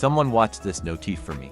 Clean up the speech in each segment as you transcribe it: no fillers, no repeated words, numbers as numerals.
Someone watch this no teeth for me.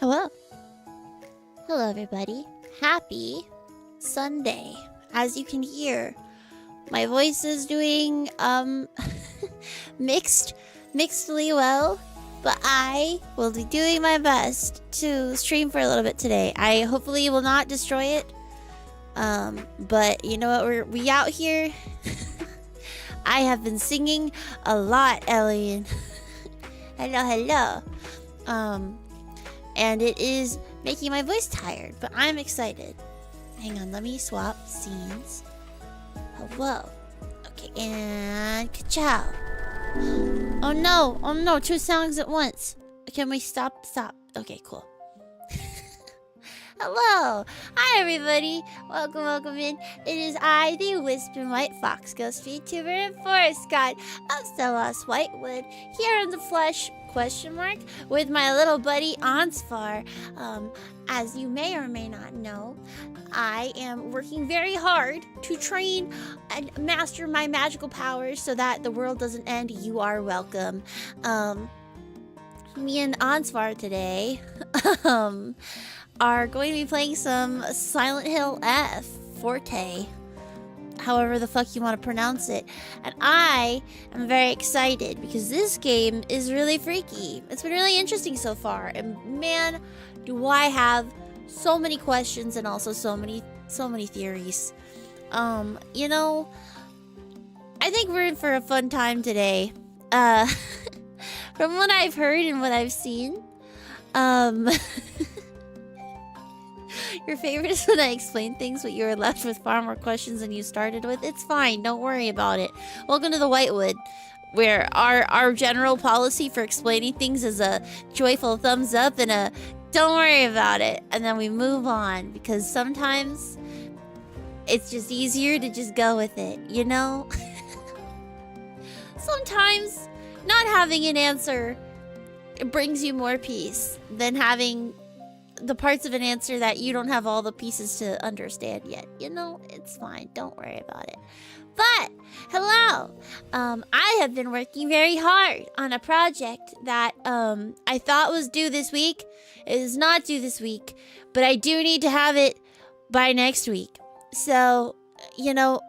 Hello. Hello, everybody. Happy Sunday. As you can hear, my voice is doing, mixedly well, but I will be doing my best to stream for a little bit today. I hopefully will not destroy it. But you know what? We out here. I have been singing a lot, Elian. hello. And it is making my voice tired, but I'm excited. Hang on, let me swap scenes. Hello. Okay, and ka-chow. Oh no, 2 songs at once. Can we stop? Okay, cool. Hello! Hi, everybody! Welcome in. It is I, the Wispin White Fox Ghost VTuber and Forest God of Stelos Whitewood, here in the flesh, ? With my little buddy Ansvar. As you may or may not know, I am working very hard to train and master my magical powers so that the world doesn't end. You are welcome. Me and Ansvar today, are going to be playing some Silent Hill F Forte, however the fuck you want to pronounce it. And I am very excited because this game is really freaky. It's been really interesting so far, and man, do I have so many questions and also so many theories. You know, I think we're in for a fun time today. From what I've heard and what I've seen, your favorite is when I explain things, but you are left with far more questions than you started with. It's fine. Don't worry about it. Welcome to the Whitewood, where our general policy for explaining things is a joyful thumbs up and a don't worry about it. And then we move on, because sometimes it's just easier to just go with it, you know? Sometimes not having an answer, it brings you more peace than having the parts of an answer that you don't have all the pieces to understand yet. You know, it's fine. Don't worry about it. But, hello! I have been working very hard on a project that I thought was due this week. It is not due this week, but I do need to have it by next week. So, you know,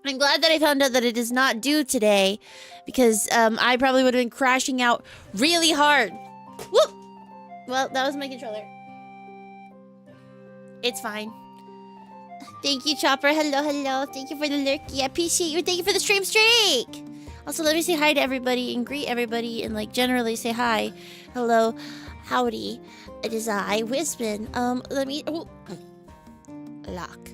I'm glad that I found out that it is not due today, because I probably would have been crashing out really hard. Whoop! Well, that was my controller. It's fine. Thank you, Chopper. Hello. Thank you for the lurky. I appreciate you. Thank you for the stream streak. Also, let me say hi to everybody and greet everybody and, like, generally say hi. Hello. Howdy. It is I, Wispin. Let me... Oh. Lock.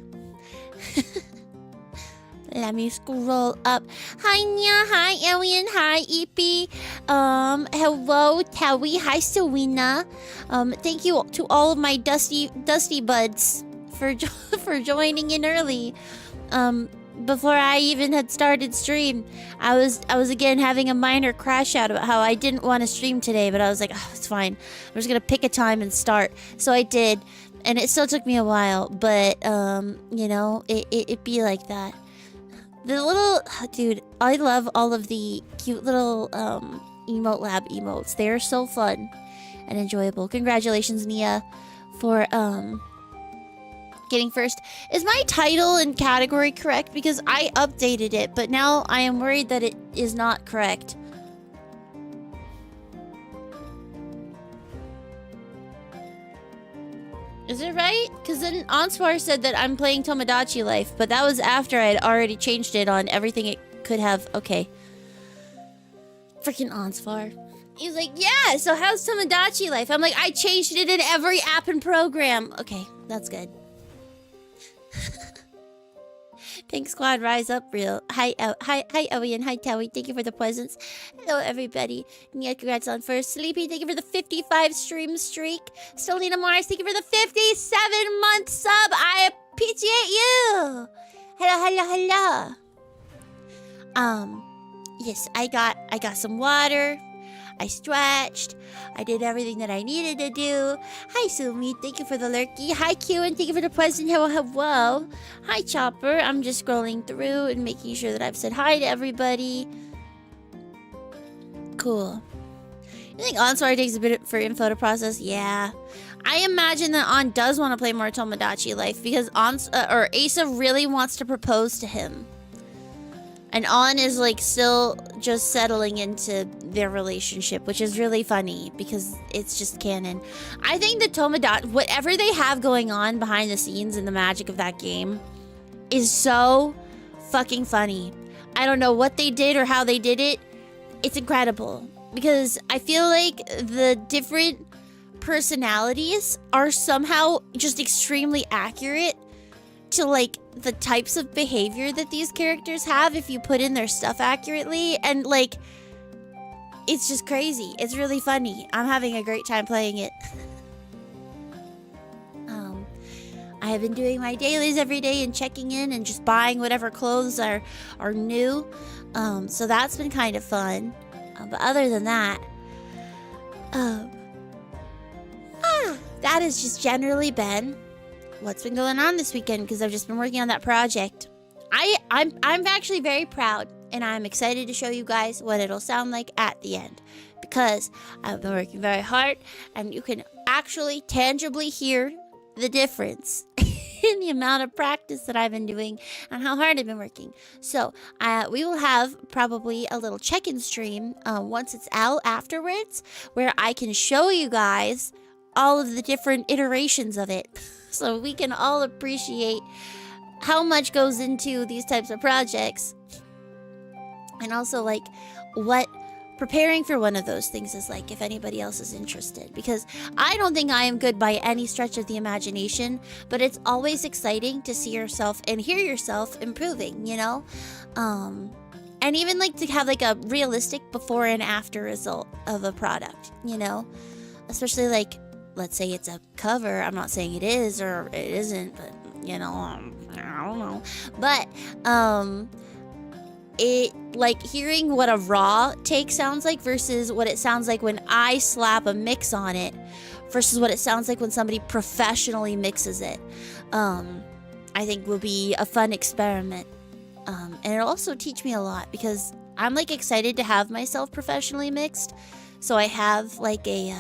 Let me scroll up. Hi, Nya. Hi, Alien. Hi, EP. Hello, Tawi. Hi, Sowina. Thank you to all of my dusty buds for joining in early. Before I even had started stream, I was again having a minor crash out about how I didn't want to stream today, but I was like, oh, it's fine. I'm just gonna pick a time and start. So I did, and it still took me a while, but you know, it be like that. The little... Dude, I love all of the cute little emote lab emotes. They are so fun and enjoyable. Congratulations, Nia, for getting first. Is my title and category correct? Because I updated it, but now I am worried that it is not correct. Is it right? Because then Ansvar said that I'm playing Tomodachi Life, but that was after I had already changed it on everything it could have. Okay. Freaking Ansvar. He was like, yeah, so how's Tomodachi Life? I'm like, I changed it in every app and program. Okay, that's good. Pink Squad, rise up real. Hi, Owie, and hi, Towie. Thank you for the presents. Hello, everybody. Nia, congrats on first. Sleepy, thank you for the 55 stream streak. Selena Mars, thank you for the 57-month sub. I appreciate you. Hello. Yes, I got some water. I stretched. I did everything that I needed to do. Hi, Sumi. Thank you for the lurky. Hi, Q, and thank you for the present. Hello. Hi, Chopper. I'm just scrolling through and making sure that I've said hi to everybody. Cool. I think On's takes a bit for info to process. Yeah. I imagine that On does want to play more Tomodachi Life because Asa really wants to propose to him. And On is like still just settling into their relationship, which is really funny because it's just canon. I think that Tomodachi, whatever they have going on behind the scenes in the magic of that game, is so fucking funny. I don't know what they did or how they did it. It's incredible because I feel like the different personalities are somehow just extremely accurate to like the types of behavior that these characters have if you put in their stuff accurately, and like it's just crazy. It's really funny. I'm having a great time playing it. I have been doing my dailies every day and checking in and just buying whatever clothes are new. So that's been kind of fun. But other than that, that has just generally been what's been going on this weekend because I've just been working on that project. I'm actually very proud and I'm excited to show you guys what it'll sound like at the end because I've been working very hard and you can actually tangibly hear the difference in the amount of practice that I've been doing and how hard I've been working. So we will have probably a little check-in stream once it's out afterwards where I can show you guys all of the different iterations of it so we can all appreciate how much goes into these types of projects and also like what preparing for one of those things is like if anybody else is interested, because I don't think I am good by any stretch of the imagination, but it's always exciting to see yourself and hear yourself improving, you know? And even like to have like a realistic before and after result of a product, you know? Especially like, let's say it's a cover. I'm not saying it is or it isn't, but you know, I don't know. But, it like hearing what a raw take sounds like versus what it sounds like when I slap a mix on it versus what it sounds like when somebody professionally mixes it, I think will be a fun experiment. And it'll also teach me a lot because I'm like excited to have myself professionally mixed, so I have like a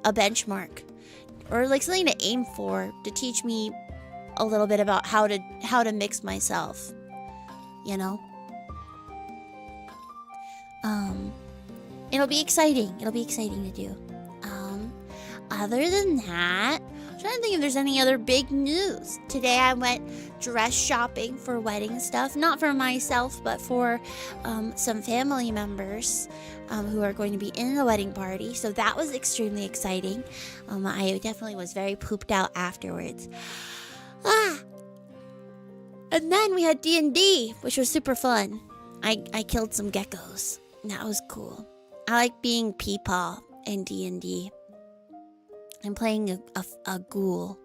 benchmark or like something to aim for to teach me a little bit about how to mix myself, you know. It'll be exciting. It'll be exciting to do. Other than that, I'm trying to think if there's any other big news. Today I went dress shopping for wedding stuff. Not for myself, but for some family members who are going to be in the wedding party. So that was extremely exciting. I definitely was very pooped out afterwards. And then we had D&D, which was super fun. I killed some geckos. That was cool. I like being Peepaw in D&D. I'm playing a ghoul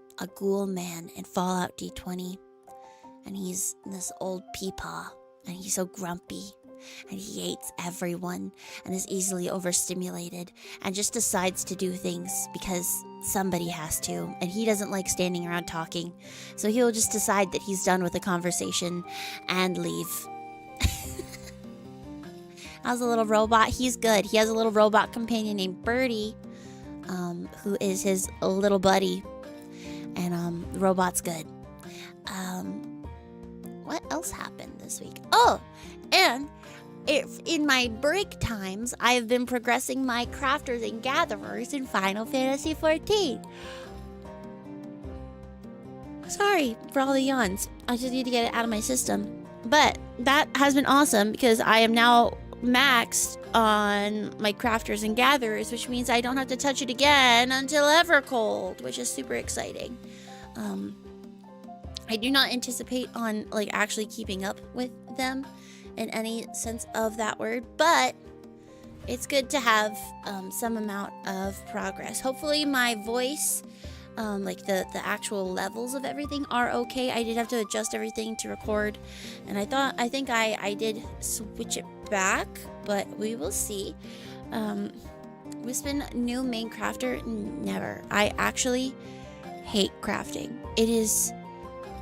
man in Fallout D20. And he's this old Peepaw. And he's so grumpy. And he hates everyone. And is easily overstimulated. And just decides to do things because somebody has to. And he doesn't like standing around talking. So he'll just decide that he's done with the conversation and leave. How's a little robot? He's good. He has a little robot companion named Birdie, who is his little buddy. And the robot's good. What else happened this week? Oh, and in my break times, I have been progressing my crafters and gatherers in Final Fantasy XIV. Sorry for all the yawns. I just need to get it out of my system. But that has been awesome because I am now maxed on my crafters and gatherers, which means I don't have to touch it again until Evercold, which is super exciting. I do not anticipate on like actually keeping up with them in any sense of that word, but it's good to have some amount of progress. Hopefully my voice, like the actual levels of everything are okay. I did have to adjust everything to record, and I think I did switch it back, but we will see. We spin new main crafter? Never. I actually hate crafting. It is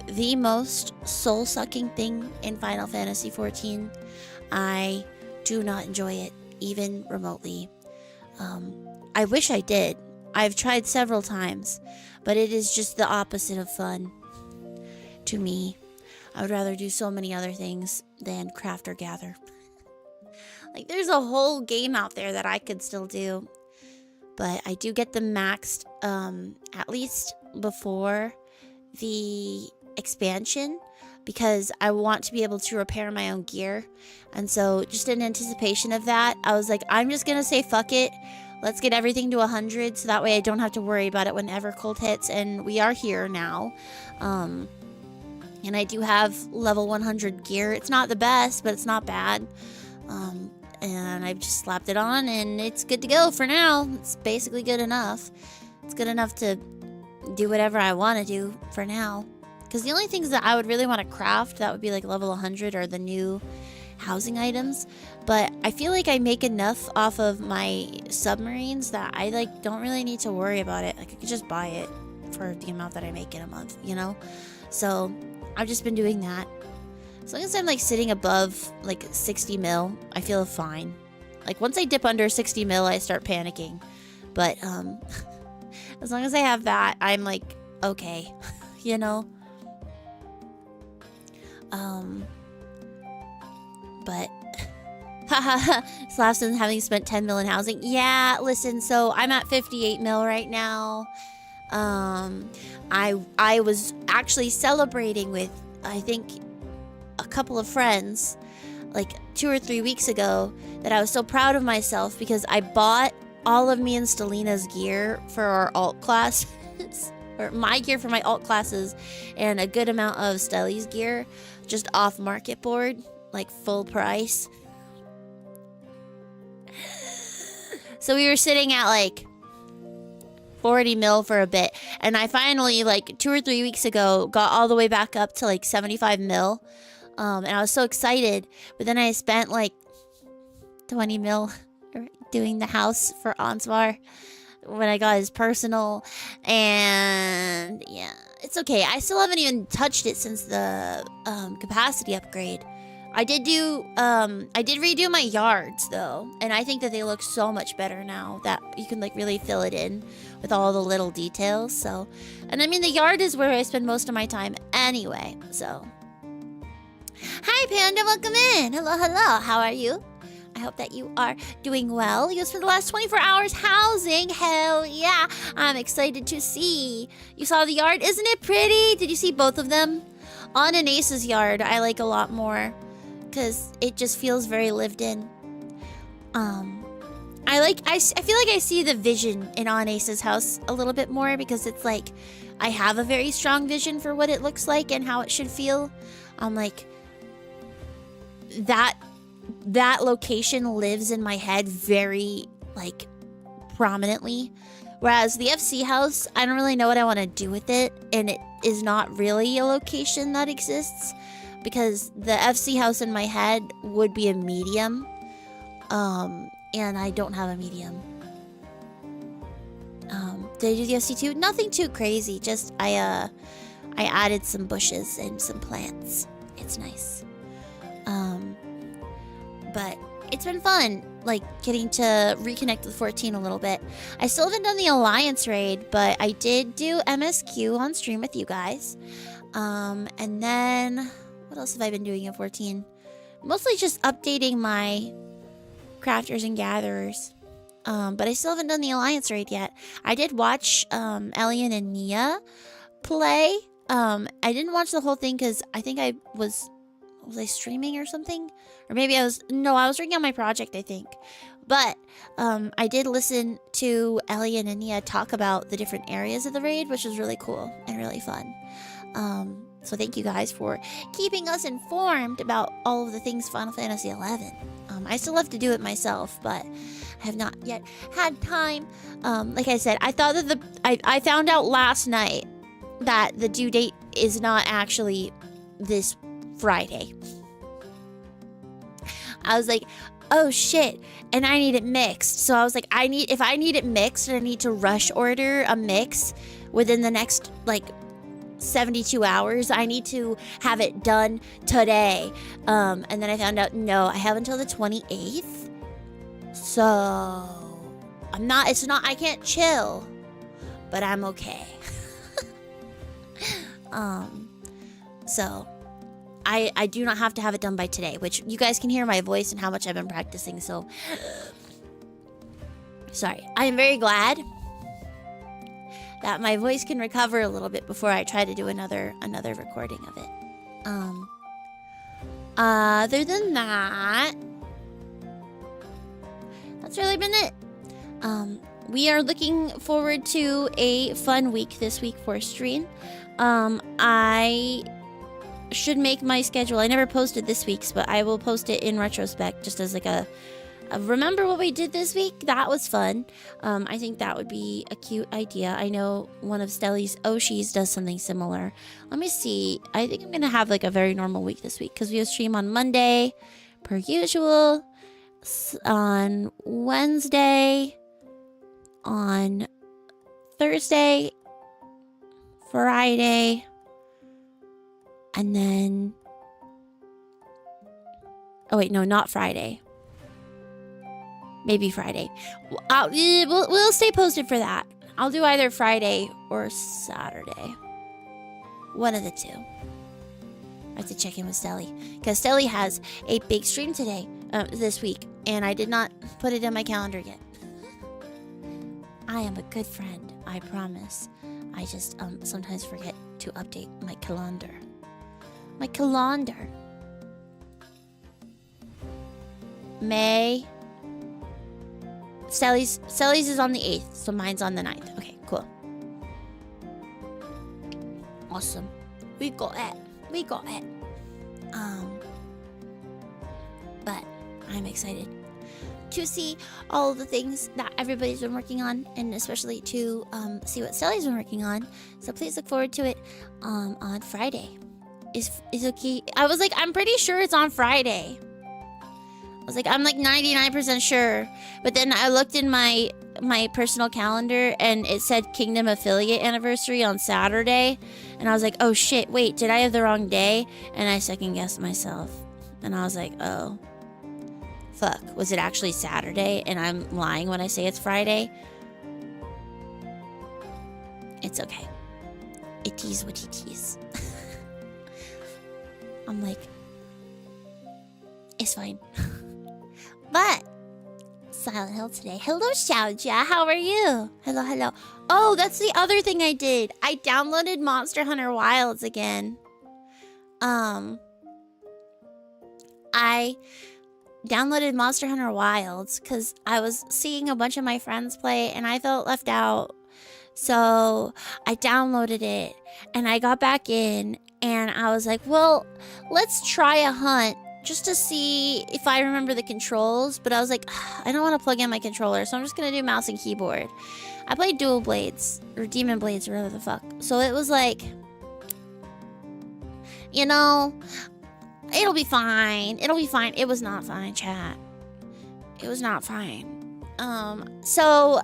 the most soul-sucking thing in Final Fantasy XIV. I do not enjoy it, even remotely. I wish I did. I've tried several times, but it is just the opposite of fun to me. I would rather do so many other things than craft or gather. Like, there's a whole game out there that I could still do, but I do get them maxed at least before the expansion, because I want to be able to repair my own gear. And so just in anticipation of that, I was like, I'm just gonna say fuck it. Let's get everything to 100 so that way I don't have to worry about it whenever cold hits. And we are here now. And I do have level 100 gear. It's not the best, but it's not bad. And I've just slapped it on and it's good to go for now. It's basically good enough. It's good enough to do whatever I want to do for now. Because the only things that I would really want to craft that would be like level 100 are the new housing items. But I feel like I make enough off of my submarines that I like don't really need to worry about it. Like, I could just buy it for the amount that I make in a month, you know? So I've just been doing that. As long as I'm like sitting above like 60 mil, I feel fine. Like, once I dip under 60 mil, I start panicking. But as long as I have that, I'm like okay, you know? But haha, Slapson's having spent 10 mil in housing. Yeah, listen, so I'm at 58 mil right now. I was actually celebrating with, I think, a couple of friends like 2 or 3 weeks ago that I was so proud of myself because I bought all of me and Stelina's gear for our alt classes, or my gear for my alt classes, and a good amount of Stelli's gear just off market board, like full price. So we were sitting at like 40 mil for a bit, and I finally, like 2 or 3 weeks ago, got all the way back up to like 75 mil. And I was so excited, but then I spent like 20 mil doing the house for Ansvar when I got his personal, and yeah, it's okay. I still haven't even touched it since the capacity upgrade. I did redo my yards though, and I think that they look so much better now that you can like really fill it in with all the little details. So, and I mean, the yard is where I spend most of my time anyway, so. Hi Panda, welcome in. Hello, hello. How are you? I hope that you are doing well. You spent the last 24 hours housing. Hell yeah. I'm excited to see. You saw the yard? Isn't it pretty? Did you see both of them? On Anace's yard, I like a lot more because it just feels very lived in. I feel like I see the vision in Anace's house a little bit more because it's like I have a very strong vision for what it looks like and how it should feel. Like that location lives in my head very like prominently, whereas the FC house, I don't really know what I want to do with it, and it is not really a location that exists because the FC house in my head would be a medium, and I don't have a medium. Did I do the FC too? Nothing too crazy, just I added some bushes and some plants. It's nice. But it's been fun, like, getting to reconnect with 14 a little bit. I still haven't done the Alliance raid, but I did do MSQ on stream with you guys. And then, what else have I been doing at 14? Mostly just updating my crafters and gatherers. But I still haven't done the Alliance raid yet. I did watch Elian and Nia play. I didn't watch the whole thing because I think I was I streaming or something? Or maybe I was working on my project, I think. But I did listen to Ellie and Ania talk about the different areas of the raid, which was really cool and really fun. So thank you guys for keeping us informed about all of the things Final Fantasy XI. I still have to do it myself, but I have not yet had time. Like I said, I thought that I found out last night that the due date is not actually this Friday. I was like, oh shit, and I need it mixed. So I was like, if I need it mixed, I need to rush order a mix within the next like 72 hours. I need to have it done today. And then I found out, no, I have until the 28th. So I can't chill, but I'm okay. So I do not have to have it done by today, which you guys can hear my voice and how much I've been practicing, so sorry. I am very glad that my voice can recover a little bit before I try to do another recording of it. Other than that, that's really been it. We are looking forward to a fun week this week for stream. I should make my schedule. I never posted this week's, but I will post it in retrospect just as like a remember what we did this week? That was fun. I think that would be a cute idea. I know one of Stelly's Oshis does something similar. Let me see. I think I'm going to have like a very normal week this week because we have stream on Monday per usual, on Wednesday, on Thursday, Friday, and then... Oh wait, no, not Friday. Maybe Friday. We'll stay posted for that. I'll do either Friday or Saturday. One of the two. I have to check in with Stelly. Because Stelly has a big stream today, this week. And I did not put it in my calendar yet. I am a good friend, I promise. I just sometimes forget to update my calendar. My calendar. May. Stelly's is on the 8th, so mine's on the 9th. Okay, cool. Awesome. We got it. We got it. But I'm excited to see all of the things that everybody's been working on, and especially to see what Stelly's been working on. So please look forward to it on Friday. Is okay. I was like, I'm pretty sure it's on Friday. I was like, I'm like 99% sure. But then I looked in my personal calendar and it said Kingdom affiliate anniversary on Saturday. And I was like, oh shit, wait, did I have the wrong day? And I second guessed myself. And I was like, oh, fuck. Was it actually Saturday? And I'm lying when I say it's Friday? It's okay. It is what it is. I'm like, it's fine. But Silent Hill today. Hello, Xiaojia. How are you? Hello, hello. Oh, that's the other thing I did. I downloaded Monster Hunter Wilds again. I downloaded Monster Hunter Wilds because I was seeing a bunch of my friends play and I felt left out. So I downloaded it and I got back in and I was like, well, let's try a hunt just to see if I remember the controls. But I was like, I don't want to plug in my controller, so I'm just going to do mouse and keyboard. I played Dual Blades, or Demon Blades, or whatever the fuck. So it was like, you know, it'll be fine. It'll be fine. It was not fine, chat. It was not fine. So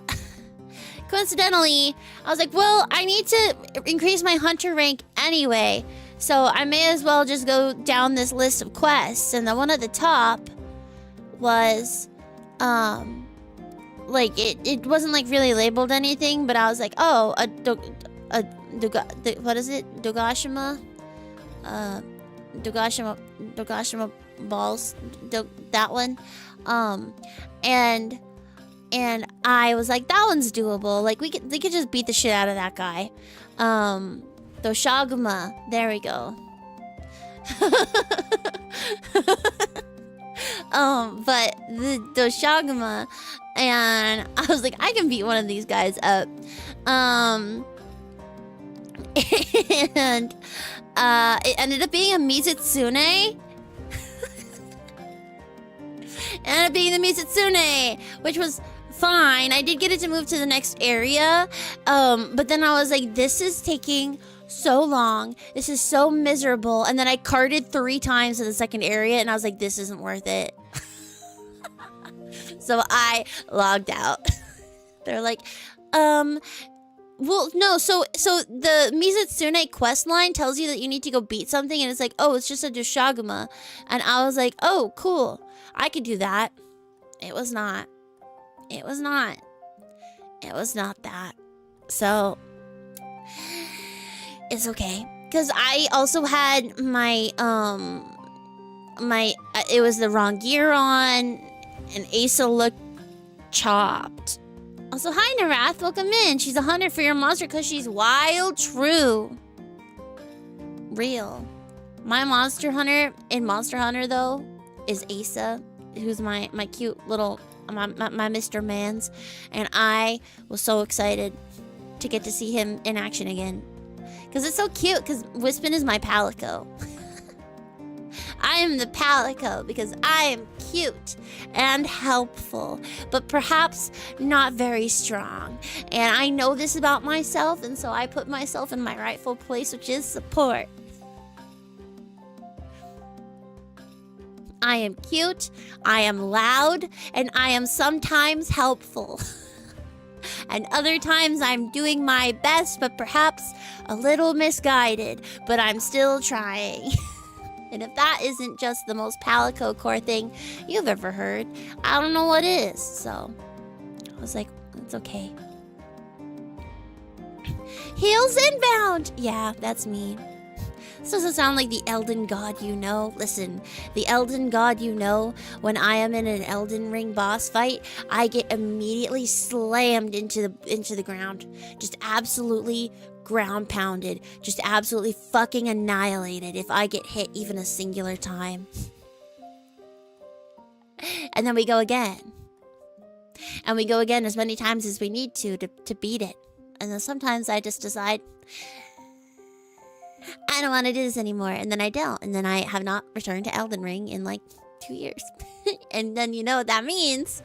coincidentally, I was like, well, I need to increase my hunter rank anyway. So I may as well just go down this list of quests. And the one at the top was, like, it wasn't, like, really labeled anything. But I was like, oh, what is it? Dogashima? Dogashima balls. That one. And I was like, that one's doable. Like, they could just beat the shit out of that guy. Doshaguma. There we go. But the Doshaguma, and I was like, I can beat one of these guys up. And it ended up being a Mizitsune. It ended up being the Mizitsune, which was fine. I did get it to move to the next area. But then I was like, this is taking so long. This is so miserable. And then I carted 3 times to the second area and I was like, this isn't worth it. So I logged out. They're like, well, no, so the Mizitsune quest line tells you that you need to go beat something and it's like, oh, it's just a Doshaguma. And I was like, oh, cool. I could do that. It was not. It was not. It was not that. So it's okay. Because I also had my it was the wrong gear on, and Asa looked chopped. Also, hi Narath, welcome in. She's a hunter for your monster because she's wild true. Real. My monster hunter in Monster Hunter though is Asa, who's my cute little my Mr. Mans, and I was so excited to get to see him in action again. Because it's so cute, because Wispin is my Palico. I am the Palico because I am cute and helpful, but perhaps not very strong. And I know this about myself, and so I put myself in my rightful place, which is support. I am cute, I am loud, and I am sometimes helpful. And other times I'm doing my best, but perhaps a little misguided, but I'm still trying. And if that isn't just the most Palico core thing you've ever heard, I don't know what is. So I was like, it's okay. Heels inbound! Yeah, that's me. This doesn't sound like the Elden God you know. Listen, the Elden God you know, when I am in an Elden Ring boss fight, I get immediately slammed into the ground. Just absolutely ground pounded. Just absolutely fucking annihilated if I get hit even a singular time. And then we go again. And we go again as many times as we need to beat it. And then sometimes I just decide, I don't want to do this anymore, and then I don't, and then I have not returned to Elden Ring in like 2 years. And then you know what that means.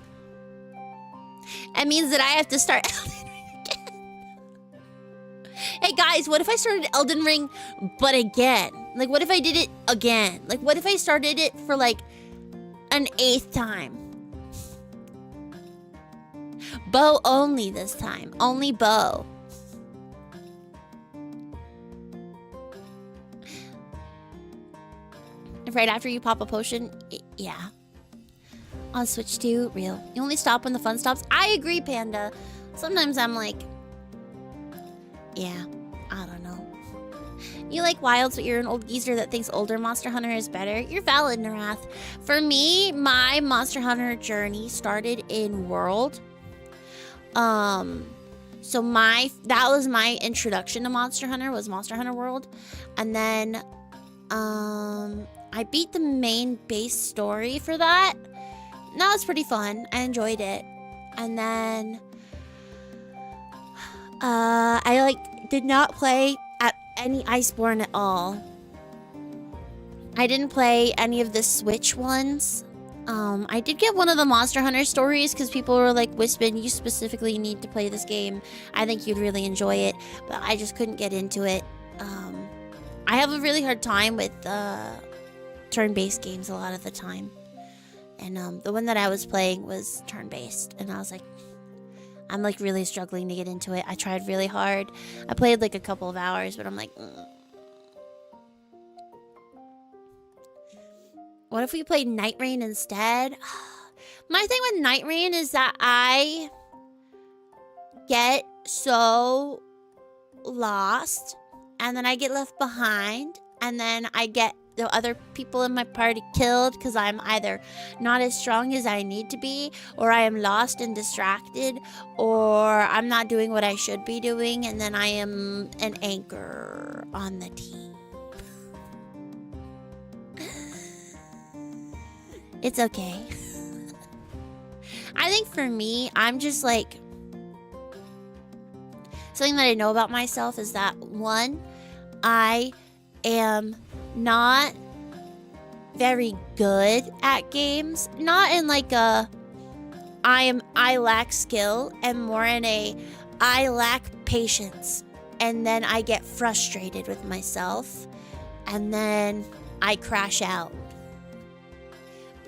It means that I have to start Elden Ring again. Hey guys, what if I started Elden Ring but again? Like, what if I did it again? Like, what if I started it for like an 8th time? Bow only this time. Only bow. Right after you pop a potion, yeah. On Switch 2, real. You only stop when the fun stops. I agree, Panda. Sometimes I'm like, yeah, I don't know. You like wilds, but you're an old geezer that thinks older Monster Hunter is better. You're valid, Narath. For me, my Monster Hunter journey started in World. So that was my introduction to Monster Hunter, was Monster Hunter World. And then, I beat the main base story for that. That was pretty fun. I enjoyed it. And then I did not play at any Iceborne at all. I didn't play any of the Switch ones. I did get one of the Monster Hunter stories because people were like, Wispin, you specifically need to play this game. I think you'd really enjoy it. But I just couldn't get into it. I have a really hard time with turn-based games a lot of the time. And the one that I was playing was turn-based. And I was like, I'm like really struggling to get into it. I tried really hard. I played like a couple of hours, but I'm like, What if we played Night Rain instead? My thing with Night Rain is that I get so lost, and then I get left behind, and then I get the other people in my party killed because I'm either not as strong as I need to be, or I am lost and distracted, or I'm not doing what I should be doing, and then I am an anchor on the team. It's okay. I think for me, I'm just like, something that I know about myself is that, one, I am not very good at games. Not in like a I lack skill, and more in a I lack patience. And then I get frustrated with myself, and then I crash out.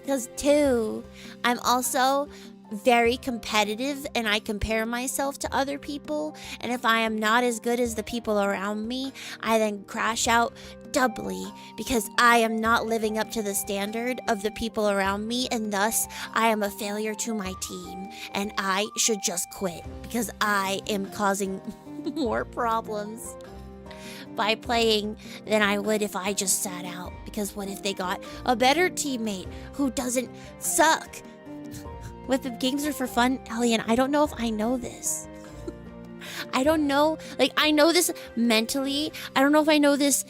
Because two, I'm also very competitive, and I compare myself to other people, and if I am not as good as the people around me, I then crash out doubly because I am not living up to the standard of the people around me, and thus I am a failure to my team, and I should just quit because I am causing more problems by playing than I would if I just sat out. Because what if they got a better teammate who doesn't suck? With the games are for fun, Elian, I don't know if I know this. I don't know, like, I know this mentally. I don't know if I know this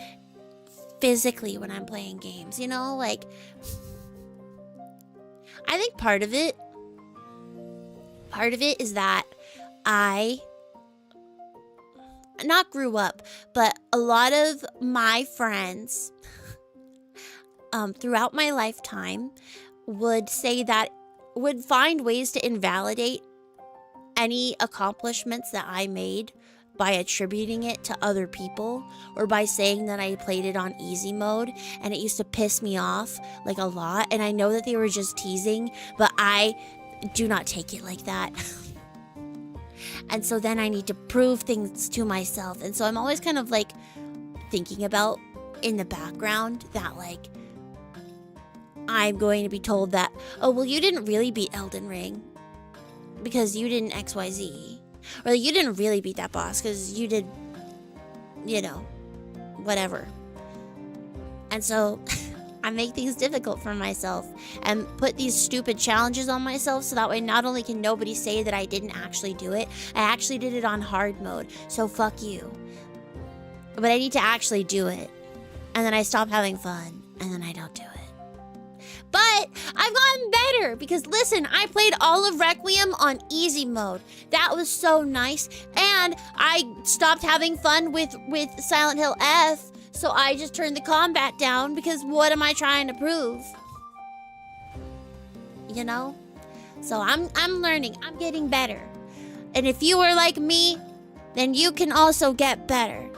physically when I'm playing games, you know? Like, I think part of it is that I not grew up, but a lot of my friends throughout my lifetime would say that, would find ways to invalidate any accomplishments that I made by attributing it to other people or by saying that I played it on easy mode, and it used to piss me off like a lot. And I know that they were just teasing, but I do not take it like that. And so then I need to prove things to myself. And so I'm always kind of like thinking about in the background that like I'm going to be told that, oh, well, you didn't really beat Elden Ring because you didn't XYZ. Or like, you didn't really beat that boss because you did, you know, whatever. And so I make things difficult for myself and put these stupid challenges on myself so that way not only can nobody say that I didn't actually do it, I actually did it on hard mode. So fuck you. But I need to actually do it. And then I stop having fun. And then I don't do it. But I've gotten better because listen, I played all of Requiem on easy mode. That was so nice. And I stopped having fun with Silent Hill F. So I just turned the combat down because what am I trying to prove? You know? So I'm learning. I'm getting better. And if you are like me, then you can also get better.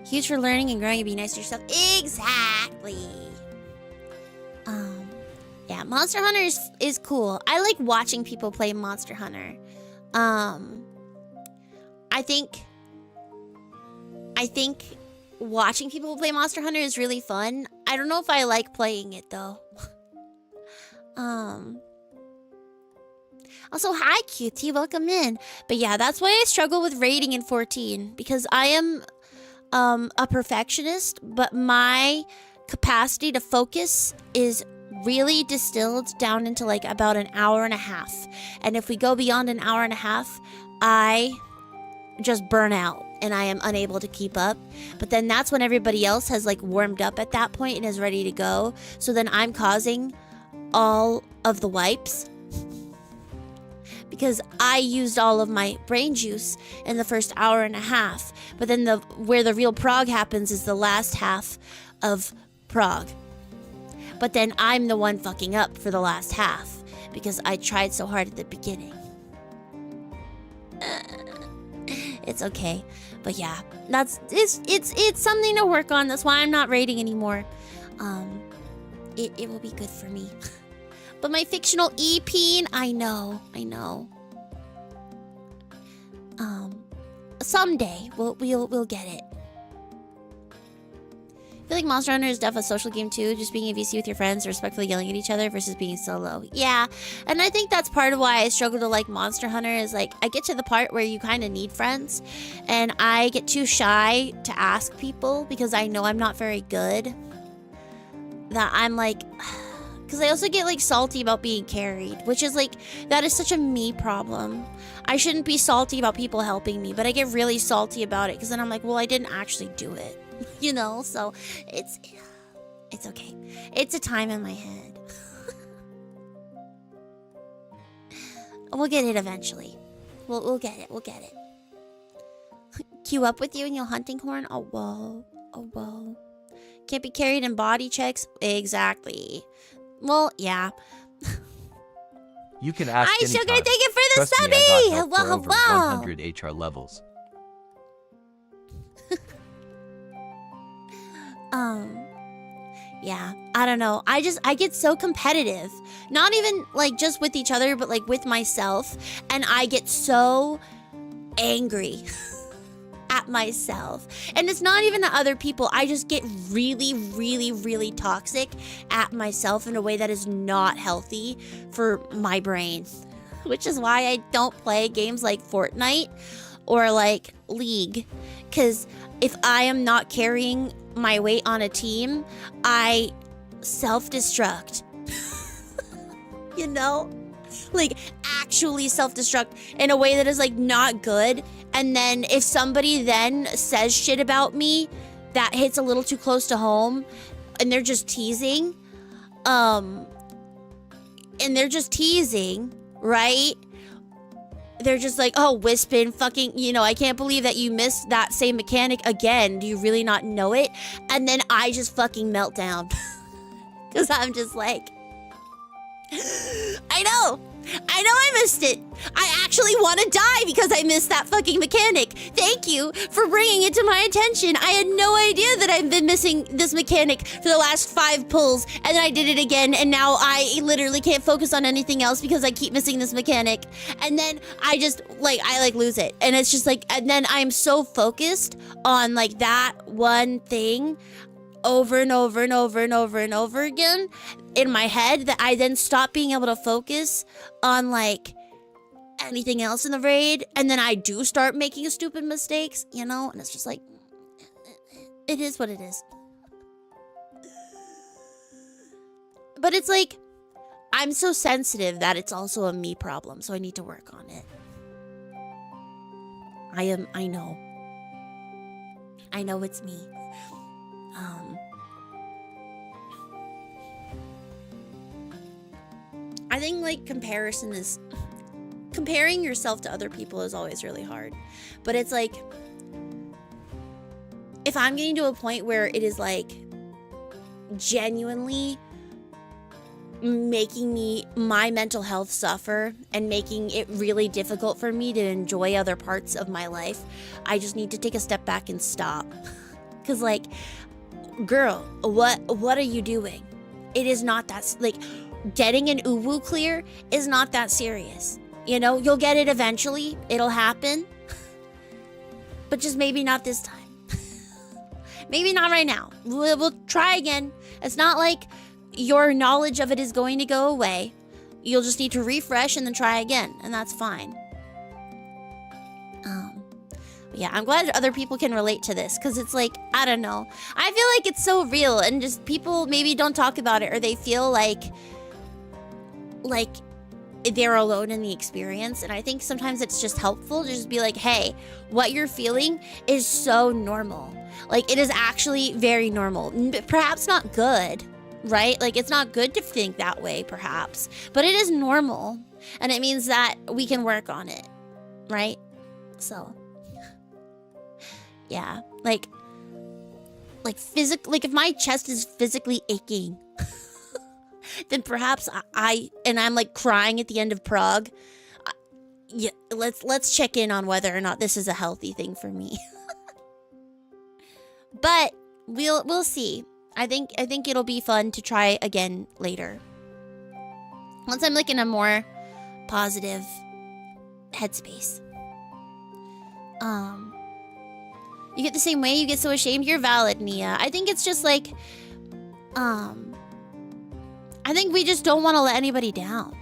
Huge for learning and growing and be nice to yourself. Exactly. Yeah, Monster Hunter is cool. I like watching people play Monster Hunter. I think watching people play Monster Hunter is really fun. I don't know if I like playing it though. Also, hi QT, welcome in. But yeah, that's why I struggle with rating in 14 because I am a perfectionist, but my capacity to focus is really distilled down into like about an hour and a half. And if we go beyond an hour and a half, I just burn out and I am unable to keep up. But then that's when everybody else has like warmed up at that point and is ready to go. So then I'm causing all of the wipes because I used all of my brain juice in the first hour and a half. But then where the real prog happens is the last half of prog. But then I'm the one fucking up for the last half because I tried so hard at the beginning. It's okay. But yeah, it's something to work on. That's why I'm not rating anymore. It will be good for me. But my fictional EP, I know. Someday we'll get it. I feel like Monster Hunter is definitely a social game too, just being a VC with your friends, respectfully yelling at each other versus being solo. Yeah, and I think that's part of why I struggle to like Monster Hunter is like I get to the part where you kind of need friends, and I get too shy to ask people because I know I'm not very good. That I'm like, because I also get like salty about being carried, which is like, that is such a me problem. I shouldn't be salty about people helping me, but I get really salty about it because then I'm like, well, I didn't actually do it. You know, so it's okay. It's a time in my head. We'll get it eventually. We'll get it. We'll get it. Queue up with you in your hunting horn. Oh whoa. Can't be carried in body checks. Exactly. Well, yeah. You can ask Hi, anytime. Sugar. Thank you for the Trust me, I got subby. help for over 100 HR levels. Yeah, I don't know. I get so competitive. Not even like just with each other, but like with myself. And I get so angry at myself. And it's not even at other people. I just get really, really, really toxic at myself in a way that is not healthy for my brain. Which is why I don't play games like Fortnite or like League. Because if I am not carrying my weight on a team, I self-destruct. You know? Like actually self-destruct in a way that is like not good. And then if somebody then says shit about me that hits a little too close to home and they're just teasing, right? They're just like, oh, Wispin, fucking, you know, I can't believe that you missed that same mechanic again. Do you really not know it? And then I just fucking melt down. Because I'm just like, I know I missed it. I actually want to die because I missed that fucking mechanic. Thank you for bringing it to my attention. I had no idea that I've been missing this mechanic for the last 5 pulls, and then I did it again, and now I literally can't focus on anything else because I keep missing this mechanic. And then I just, like, I lose it. And it's just like, and then I'm so focused on, like, that one thing over and over and over and over and over again in my head that I then stop being able to focus on like anything else in the raid, and then I do start making stupid mistakes, you know, and it's just like, it is what it is. But it's like, I'm so sensitive that it's also a me problem, so I need to work on it. I know it's me. I think like comparing yourself to other people is always really hard. But it's like, if I'm getting to a point where it is like genuinely making my mental health suffer and making it really difficult for me to enjoy other parts of my life, I just need to take a step back and stop. Cause like, girl, what are you doing? It is not that, like, getting an uwu clear is not that serious. You know, you'll get it eventually. It'll happen. But just maybe not this time. Maybe not right now. We'll try again. It's not like your knowledge of it is going to go away. You'll just need to refresh and then try again. And that's fine. Yeah, I'm glad other people can relate to this, because it's like, I don't know. I feel like it's so real, and just people maybe don't talk about it, or they feel like they're alone in the experience. And I think sometimes it's just helpful to just be like, hey, what you're feeling is so normal. Like, it is actually very normal. Perhaps not good, right? Like, it's not good to think that way, perhaps, but it is normal, and it means that we can work on it, right? So yeah, like if my chest is physically aching, then perhaps I'm like crying at the end of Prague. Yeah, let's check in on whether or not this is a healthy thing for me. But we'll see. I think it'll be fun to try again later, once I'm like in a more positive headspace. You get the same way, you get so ashamed. You're valid, Nia. I think it's just like, I think we just don't want to let anybody down.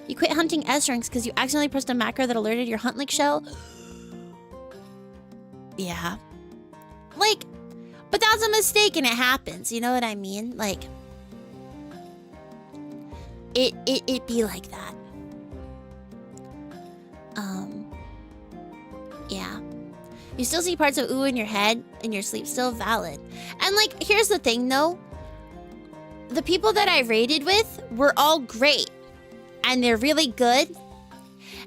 You quit hunting S ranks because you accidentally pressed a macro that alerted your hunt link shell. Yeah. Like, but that's a mistake and it happens. You know what I mean? Like, it be like that. Yeah. You still see parts of ooh in your head and your sleep, still valid. And like, here's the thing though. The people that I raided with were all great. And they're really good.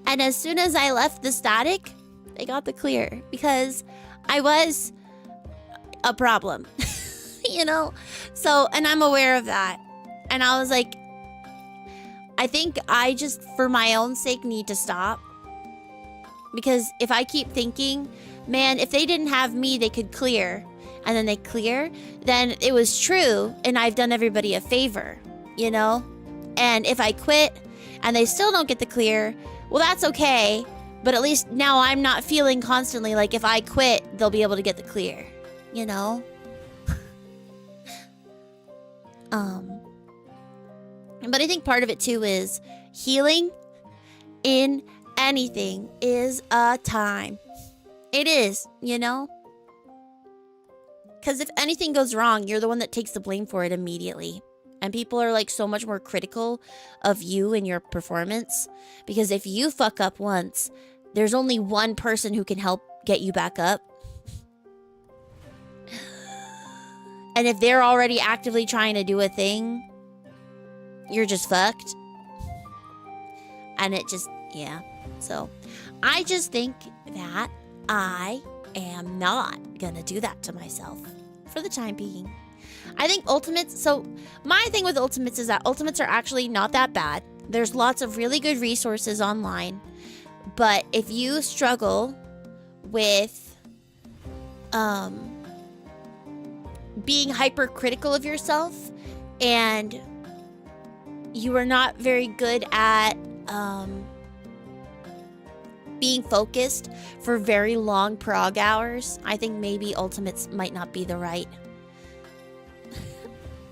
And as soon as I left the static, they got the clear. Because I was a problem. You know? So, and I'm aware of that. And I was like, I think I just, for my own sake, need to stop. Because if I keep thinking, man, if they didn't have me, they could clear, and then they clear, then it was true, and I've done everybody a favor, you know? And if I quit, and they still don't get the clear, well, that's okay, But at least now I'm not feeling constantly like if I quit, they'll be able to get the clear. You know? But I think part of it too is healing in anything is a time. It is, you know? Because if anything goes wrong, you're the one that takes the blame for it immediately. And people are like so much more critical of you and your performance. Because if you fuck up once, there's only one person who can help get you back up. And if they're already actively trying to do a thing, you're just fucked. And it just, yeah. So I just think that I am not gonna do that to myself for the time being. I think ultimates, so my thing with ultimates is that ultimates are actually not that bad. There's lots of really good resources online. But if you struggle with being hypercritical of yourself and you are not very good at being focused for very long prog hours, I think maybe ultimates might not be the right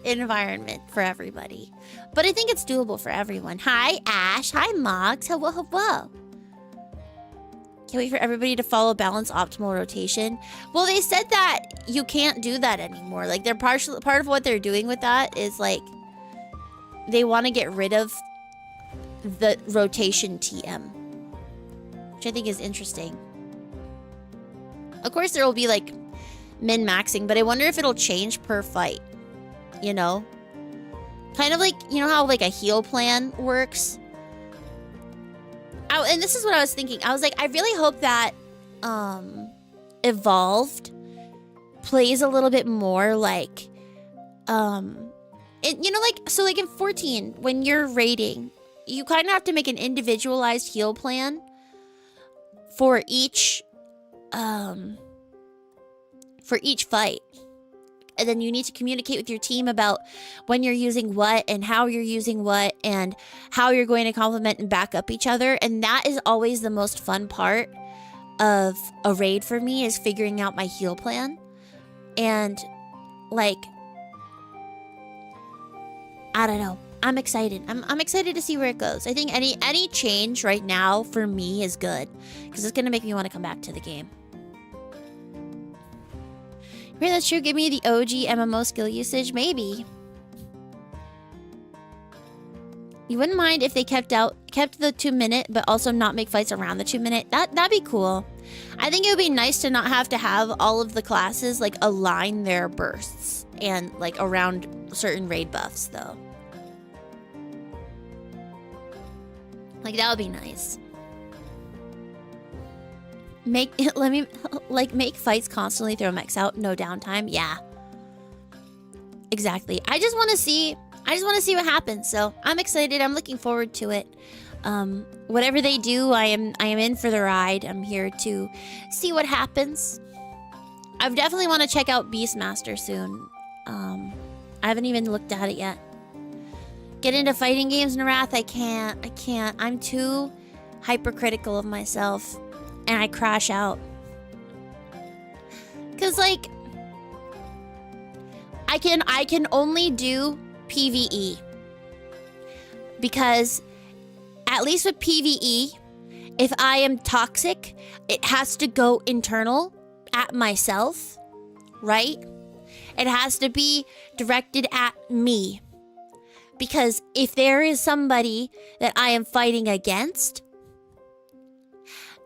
environment for everybody. But I think it's doable for everyone. Hi, Ash. Hi, Mox. Hello, hello. Can't wait for everybody to follow balance optimal rotation. Well, they said that you can't do that anymore. Like, they're part of what they're doing with that is like they want to get rid of the rotation TM, which I think is interesting. Of course, there will be like min-maxing, but I wonder if it'll change per fight. You know? Kind of like, you know how like a heal plan works? And this is what I was thinking. I was like, I really hope that Evolved plays a little bit more like, you know, like, so like in 14, when you're raiding, you kind of have to make an individualized heal plan for each fight. And then you need to communicate with your team about when you're using what and how you're using what and how you're going to complement and back up each other. And that is always the most fun part of a raid for me, is figuring out my heal plan. And like, I don't know. I'm excited. I'm excited to see where it goes. I think any change right now for me is good, because it's going to make me want to come back to the game. Really, that's true. Give me the OG MMO skill usage, maybe. You wouldn't mind if they kept the 2-minute, but also not make fights around the 2-minute. That'd be cool. I think it would be nice to not have to have all of the classes like align their bursts and like around certain raid buffs, though. Like, that would be nice. Make fights constantly, throw mechs out, no downtime. Yeah, exactly. I just want to see what happens. So I'm excited. I'm looking forward to it. Whatever they do, I am in for the ride. I'm here to see what happens. I definitely want to check out Beastmaster soon. I haven't even looked at it yet. Get into fighting games, Narath. I can't. I'm too hypercritical of myself. And I crash out. Cause like I can only do PvE. Because at least with PvE, if I am toxic, it has to go internal at myself, right? It has to be directed at me. Because if there is somebody that I am fighting against,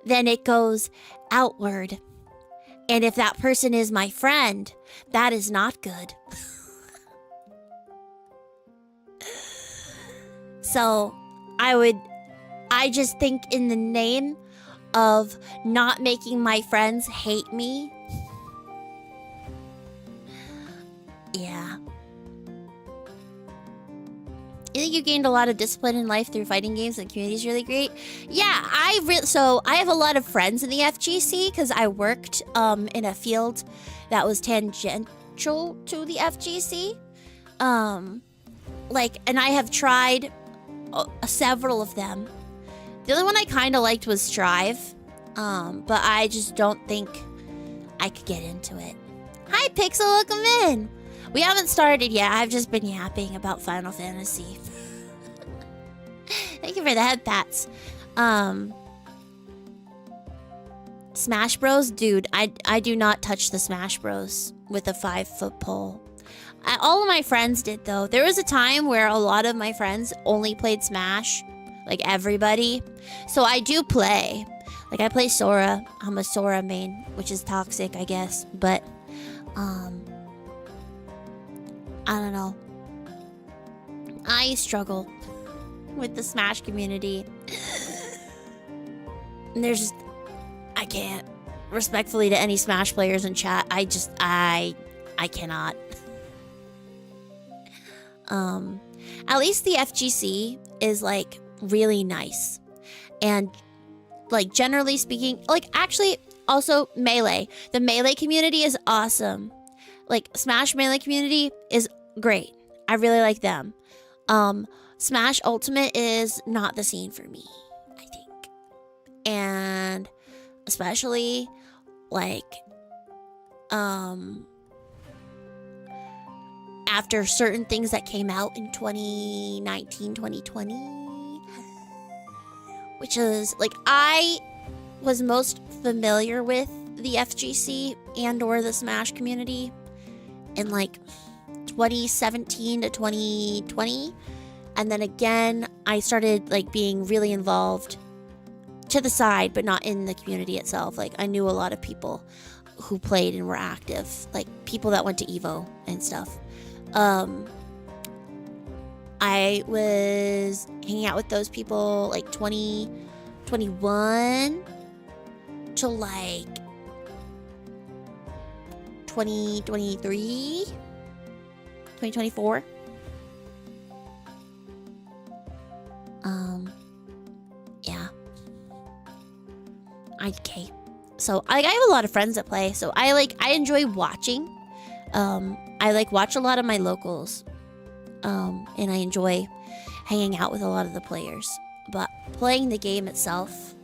then it goes outward. And if that person is my friend, that is not good. So I just think in the name of not making my friends hate me. Yeah. I think you gained a lot of discipline in life through fighting games, and the community is really great. Yeah, so I have a lot of friends in the FGC because I worked in a field that was tangential to the FGC. And I have tried several of them, The only one I kind of liked was Strive. But I just don't think I could get into it. Hi, Pixel, welcome in. We haven't started yet. I've just been yapping about Final Fantasy. Thank you for the head pats. Smash Bros, dude. I do not touch the Smash Bros with a 5-foot pole. All of my friends did though. There was a time where a lot of my friends only played Smash, like everybody. So I do play. Like I play Sora. I'm a Sora main, which is toxic, I guess. But I don't know. I struggle with the Smash community. And there's just I can't. Respectfully to any Smash players in chat, I cannot. At least the FGC is like really nice. And like generally speaking, like actually also Melee. The Melee community is awesome. Like Smash Melee community is great. I really like them. Smash Ultimate is not the scene for me, I think. And especially like after certain things that came out in 2019, 2020, which is like I was most familiar with the FGC and or the Smash community in like 2017 to 2020, and then again I started like being really involved to the side but not in the community itself. Like I knew a lot of people who played and were active, like people that went to Evo and stuff. I was hanging out with those people like 2021 to like 2023, 2024. Yeah. Okay. So I have a lot of friends that play, so I enjoy watching. I watch a lot of my locals. And I enjoy hanging out with a lot of the players. But playing the game itself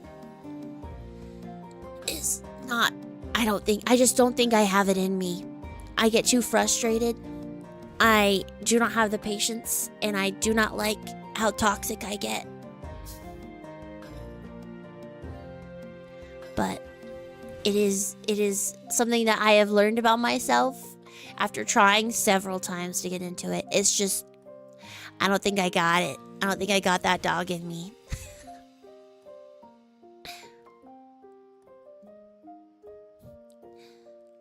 is not, I just don't think I have it in me. I get too frustrated. I do not have the patience, and I do not like how toxic I get. But it is something that I have learned about myself after trying several times to get into it. It's just, I don't think I got it. I don't think I got that dog in me.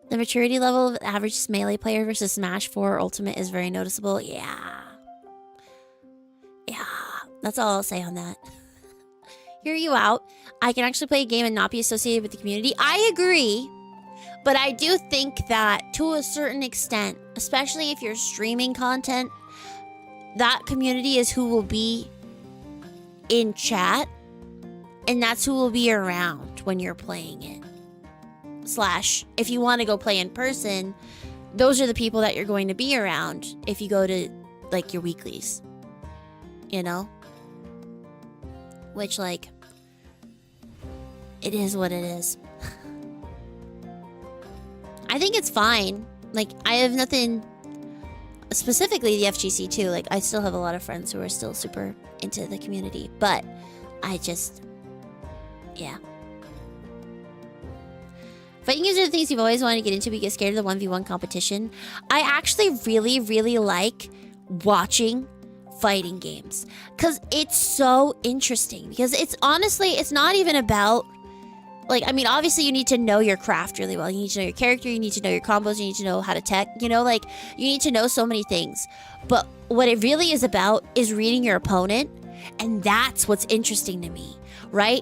The maturity level of average Melee player versus Smash 4 Ultimate is very noticeable. Yeah. Yeah. That's all I'll say on that. Hear you out. I can actually play a game and not be associated with the community. I agree. But I do think that to a certain extent, especially if you're streaming content, that community is who will be in chat. And that's who will be around when you're playing it. / if you want to go play in person, those are the people that you're going to be around if you go to like your weeklies. You know? Which like, it is what it is. I think it's fine. Like, I have nothing, specifically the FGC too. Like, I still have a lot of friends who are still super into the community, but I just, yeah. Fighting games are the things you've always wanted to get into, but you get scared of the 1v1 competition. I actually really, really like watching fighting games because it's so interesting. Because it's honestly, it's not even about, like, I mean, obviously you need to know your craft really well. You need to know your character, you need to know your combos, you need to know how to tech, you know, like, you need to know so many things. But what it really is about is reading your opponent, and that's what's interesting to me, right?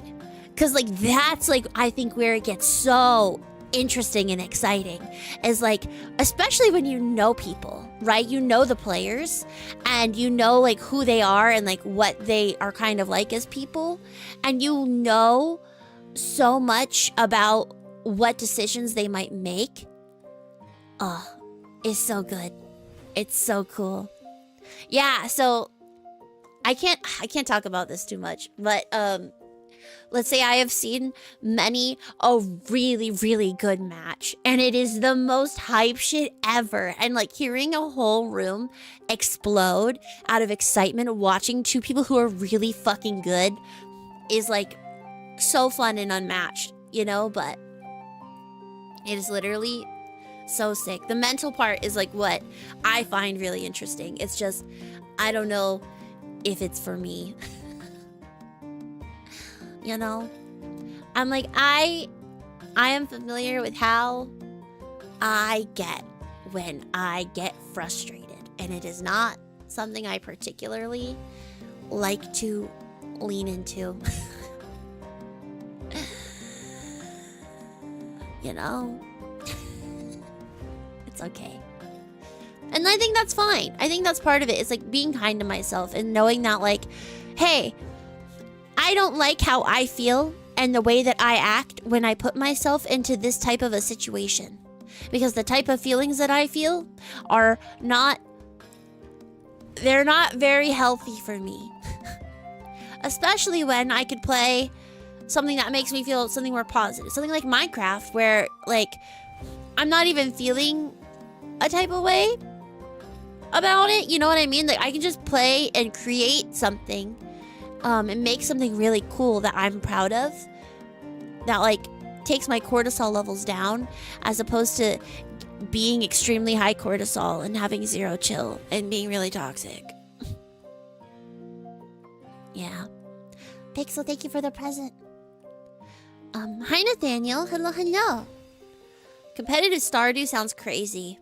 Because, like, that's, like, I think where it gets so interesting and exciting is, like, especially when you know people, right? You know the players, and you know, like, who they are and, like, what they are kind of like as people, and you know so much about what decisions they might make. Oh, it's so good. It's so cool. Yeah, so I can't talk about this too much, but let's say I have seen many a really, really good match, and it is the most hype shit ever. And like hearing a whole room explode out of excitement watching two people who are really fucking good is like so fun and unmatched, you know? But it is literally so sick. The mental part is like what I find really interesting. It's just, I don't know if it's for me. You know? I'm like, I am familiar with how I get when I get frustrated. And it is not something I particularly like to lean into. You know? It's okay. And I think that's fine. I think that's part of it. It's like being kind to myself and knowing that like, hey, I don't like how I feel and the way that I act when I put myself into this type of a situation. Because the type of feelings that I feel are not, they're not very healthy for me. Especially when I could play something that makes me feel something more positive. Something like Minecraft where like I'm not even feeling a type of way about it. You know what I mean? Like I can just play and create something and make something really cool that I'm proud of. That like takes my cortisol levels down as opposed to being extremely high cortisol and having zero chill and being really toxic. Yeah. Pixel, thank you for the present. Hi Nathaniel. Hello, hello. Competitive Stardew sounds crazy.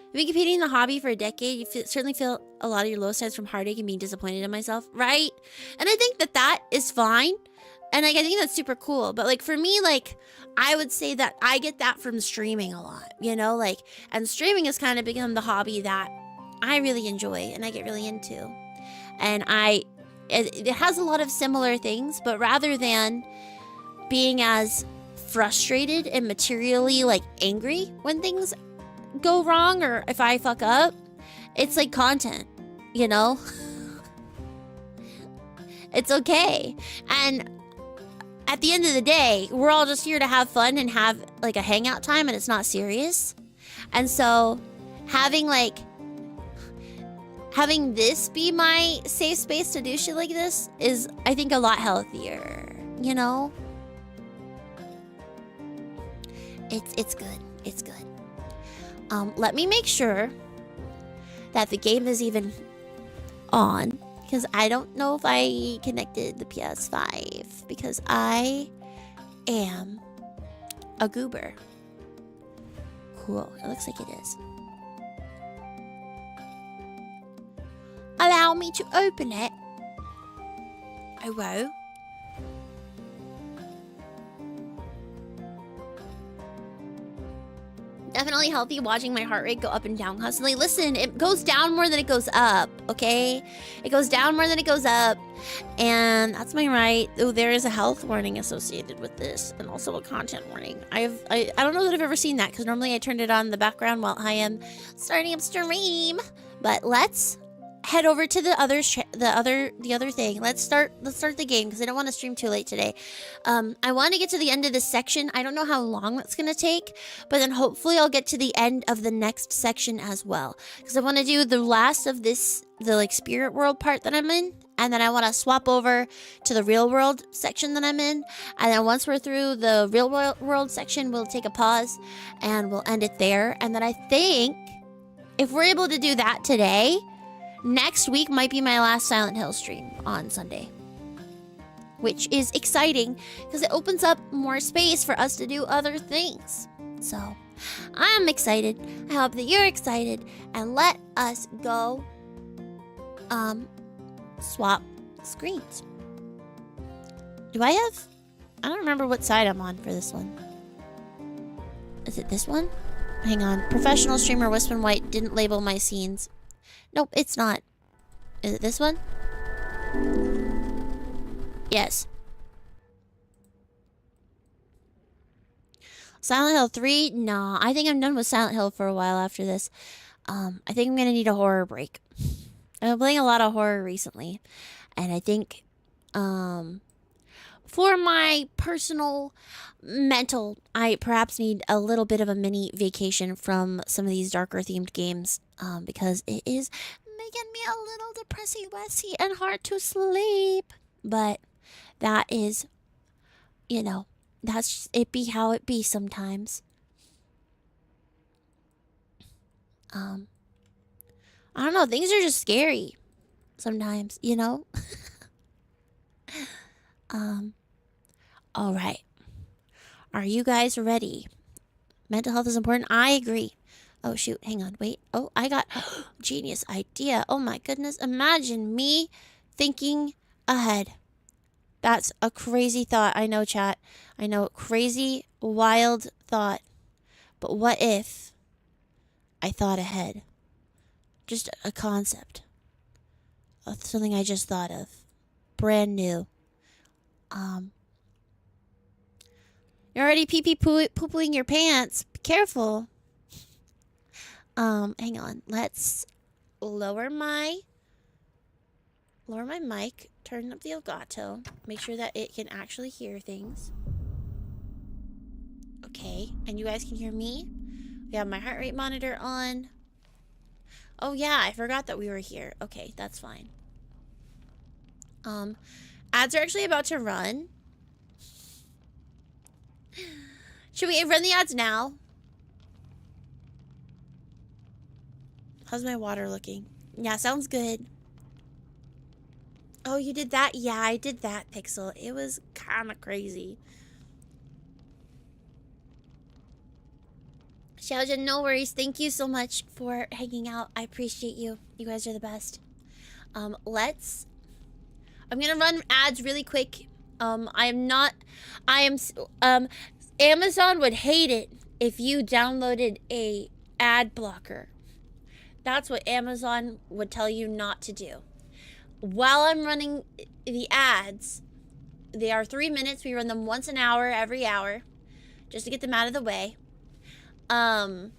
I've been competing in the hobby for a decade. You certainly feel a lot of your low sides from heartache and being disappointed in myself, right? And I think that that is fine. And like I think that's super cool. But like for me, like I would say that I get that from streaming a lot, you know, like, and streaming has kind of become the hobby that I really enjoy and I get really into. And it has a lot of similar things, but rather than being as frustrated and materially like angry when things go wrong or if I fuck up, it's like content, you know? It's okay. And at the end of the day, we're all just here to have fun and have like a hangout time and it's not serious. And so having this be my safe space to do shit like this is, I think, a lot healthier, you know? It's good. It's good. Let me make sure that the game is even on because I don't know if I connected the PS5 because I am a goober. Cool. It looks like it is. Allow me to open it. I will. Definitely healthy watching my heart rate go up and down constantly. Listen, it goes down more than it goes up, okay? It goes down more than it goes up. And that's my right. Oh, there is a health warning associated with this and also a content warning. I don't know that I've ever seen that because normally I turned it on in the background while I am starting up stream. But let's head over to the other thing. Let's start the game because I don't want to stream too late today. I want to get to the end of this section. I don't know how long that's gonna take, but then hopefully I'll get to the end of the next section as well because I want to do the last of this, the like spirit world part that I'm in, and then I want to swap over to the real world section that I'm in, and then once we're through the real world section, we'll take a pause and we'll end it there. And then I think if we're able to do that today, next week might be my last Silent Hill stream on Sunday, which is exciting because it opens up more space for us to do other things. So I'm excited. I hope that you're excited, and let us go swap screens. I don't remember what side I'm on for this one. Is it this one? Hang on. Professional streamer Wispin White didn't label my scenes. Nope, it's not. Is it this one? Yes. Silent Hill 3? Nah, I think I'm done with Silent Hill for a while after this. I think I'm gonna need a horror break. I've been playing a lot of horror recently, and I think for my personal mental, I perhaps need a little bit of a mini vacation from some of these darker themed games, because it is making me a little depressy wessy and hard to sleep. But that is, that's it be how it be sometimes. I don't know, things are just scary sometimes, all right. Are you guys ready? Mental health is important. I agree. Oh, shoot. Hang on. Wait. Oh, I got genius idea. Oh, my goodness. Imagine me thinking ahead. That's a crazy thought. I know, chat. I know. Crazy, wild thought. But what if I thought ahead? Just a concept. Something I just thought of. Brand new. You're already pee-pee poo-pooing your pants. Be careful. Hang on. Let's lower my mic, turn up the Elgato, make sure that it can actually hear things. Okay, and you guys can hear me? We have my heart rate monitor on. Oh yeah, I forgot that we were here. Okay, that's fine. Ads are actually about to run. Should we run the ads now? How's my water looking? Yeah, sounds good. Oh, you did that? Yeah, I did that, Pixel. It was kind of crazy. Xiaojin, no worries. Thank you so much for hanging out. I appreciate you. You guys are the best. I'm gonna run ads really quick. Amazon would hate it if you downloaded a ad blocker. That's what Amazon would tell you not to do. While I'm running the ads, they are 3 minutes. We run them once an hour, every hour, just to get them out of the way. And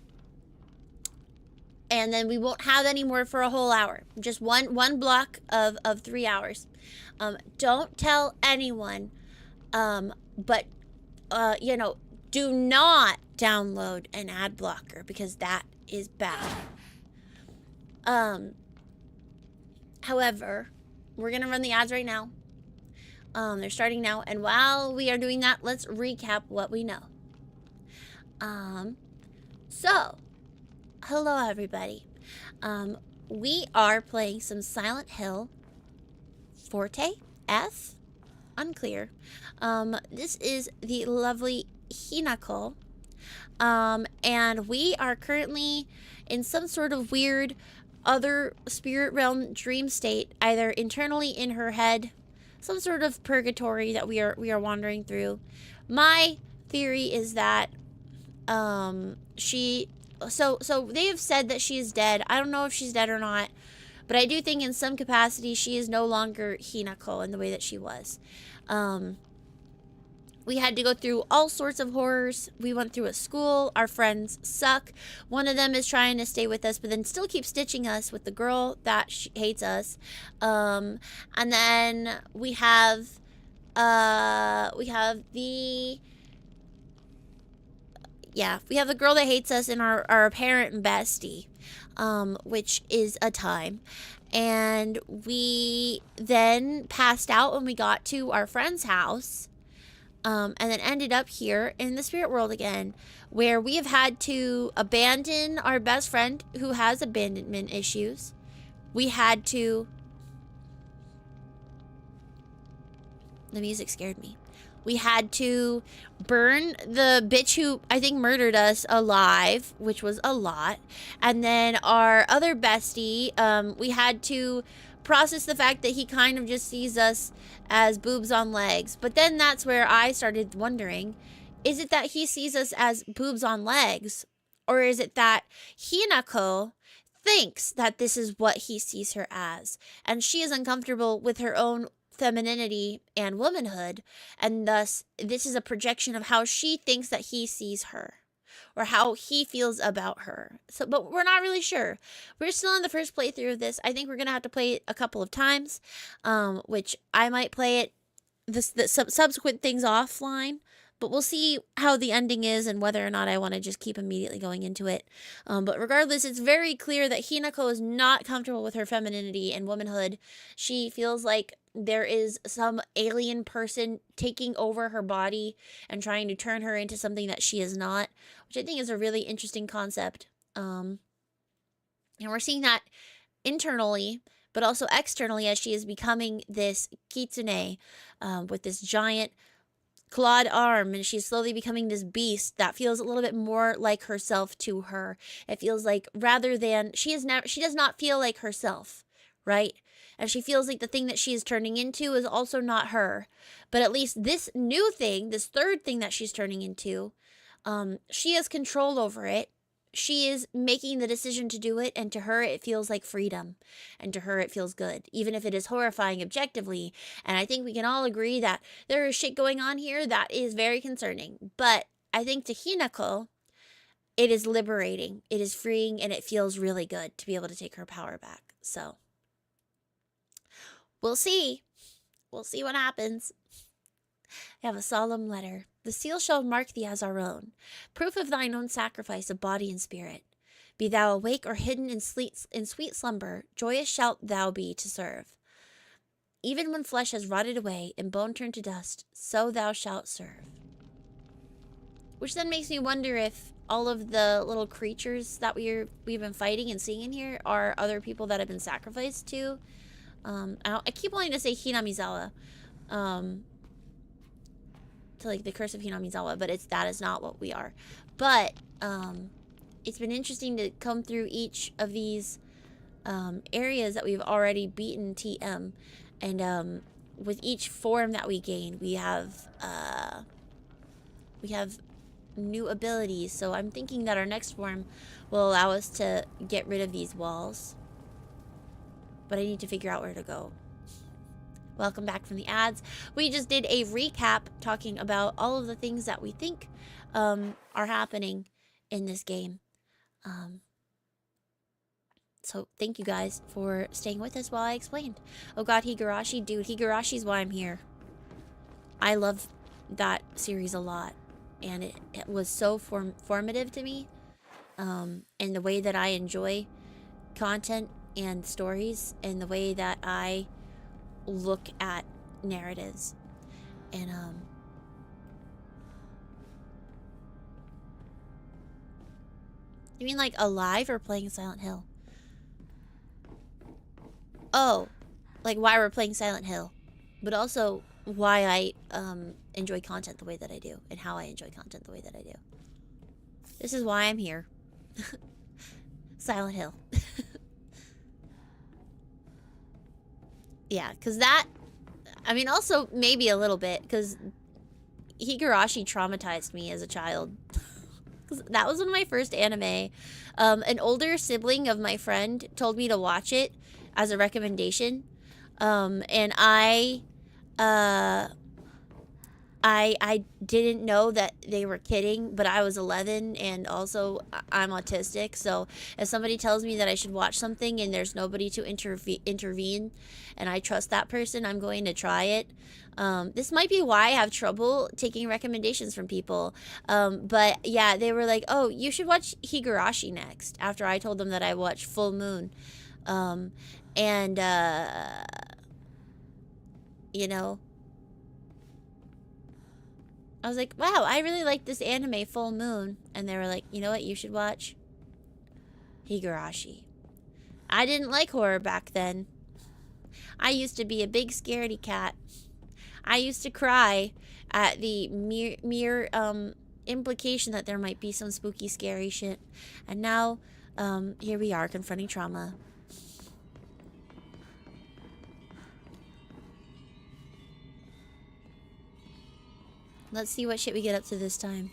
then we won't have any more for a whole hour. Just one block of 3 hours. Don't tell anyone. But do not download an ad blocker because that is bad. However, we're gonna run the ads right now. They're starting now, and while we are doing that, let's recap what we know. So, hello everybody. We are playing some Silent Hill Forte F? Unclear. This is the lovely Hinako. And we are currently in some sort of weird other spirit realm dream state, either internally in her head, some sort of purgatory that we are wandering through. My theory is that so they have said that she is dead. I don't know if she's dead or not, but I do think in some capacity she is no longer Hinako in the way that she was. We had to go through all sorts of horrors. We went through a school. Our friends suck. One of them is trying to stay with us, but then still keeps stitching us with the girl that hates us. And then we have the girl that hates us and our apparent bestie, which is a time. And we then passed out when we got to our friend's house. And then ended up here in the spirit world again, where we have had to abandon our best friend who has abandonment issues. We had to... The music scared me. We had to burn the bitch who I think murdered us alive, which was a lot. And then our other bestie, we had to process the fact that he kind of just sees us as boobs on legs. But then that's where I started wondering, is it that he sees us as boobs on legs? Or is it that Hinako thinks that this is what he sees her as? And she is uncomfortable with her own femininity and womanhood, and thus this is a projection of how she thinks that he sees her, or how he feels about her. So, but we're not really sure. We're still in the first playthrough of this. I think we're gonna have to play it a couple of times, which I might play it the subsequent things offline. But we'll see how the ending is and whether or not I want to just keep immediately going into it. But regardless, it's very clear that Hinako is not comfortable with her femininity and womanhood. She feels like there is some alien person taking over her body and trying to turn her into something that she is not, which I think is a really interesting concept. And we're seeing that internally, but also externally as she is becoming this kitsune with this giant clawed arm, and she's slowly becoming this beast that feels a little bit more like herself to her. It feels like rather than she does not feel like herself, right? And she feels like the thing that she is turning into is also not her. But at least this new thing, this third thing that she's turning into, she has control over it. She is making the decision to do it, and to her it feels like freedom, and to her it feels good, even if it is horrifying objectively. And I think we can all agree that there is shit going on here that is very concerning. But I think to Hinako, it is liberating, it is freeing, and it feels really good to be able to take her power back. So we'll see. We'll see what happens. I have a solemn letter. The seal shall mark thee as our own, proof of thine own sacrifice of body and spirit. Be thou awake or hidden in sweet slumber, joyous shalt thou be to serve. Even when flesh has rotted away and bone turned to dust, so thou shalt serve. Which then makes me wonder if all of the little creatures that we've been fighting and seeing in here are other people that have been sacrificed to. I keep wanting to say Hinamizawa. To like the curse of Hinamizawa, but that is not what we are. But it's been interesting to come through each of these areas that we've already beaten TM, and with each form that we gain, we have new abilities. So I'm thinking that our next form will allow us to get rid of these walls, but I need to figure out where to go. Welcome back from the ads. We just did a recap talking about all of the things that we think are happening in this game. So thank you guys for staying with us while I explained. Oh god, Higurashi. Dude, Higurashi's why I'm here. I love that series a lot. And it was so formative to me. And the way that I enjoy content and stories, and the way that I look at narratives. And you mean like Alive or playing Silent Hill? Oh, like why we're playing Silent Hill, but also why I enjoy content the way that I do, and how I enjoy content the way that I do. This is why I'm here. Silent Hill. Yeah, because that, I mean, also maybe a little bit, because Higurashi traumatized me as a child. That was one of my first anime. An older sibling of my friend told me to watch it as a recommendation. And I didn't know that they were kidding, but I was 11, and also I'm autistic, so if somebody tells me that I should watch something and there's nobody to intervene, and I trust that person, I'm going to try it. This might be why I have trouble taking recommendations from people. But yeah, they were like, oh, you should watch Higurashi next, after I told them that I watched Full Moon. You know, I was like, wow, I really like this anime, Full Moon. And they were like, you know what you should watch? Higurashi. I didn't like horror back then. I used to be a big scaredy cat. I used to cry at the mere implication that there might be some spooky, scary shit. And now, here we are confronting trauma. Let's see what shit we get up to this time.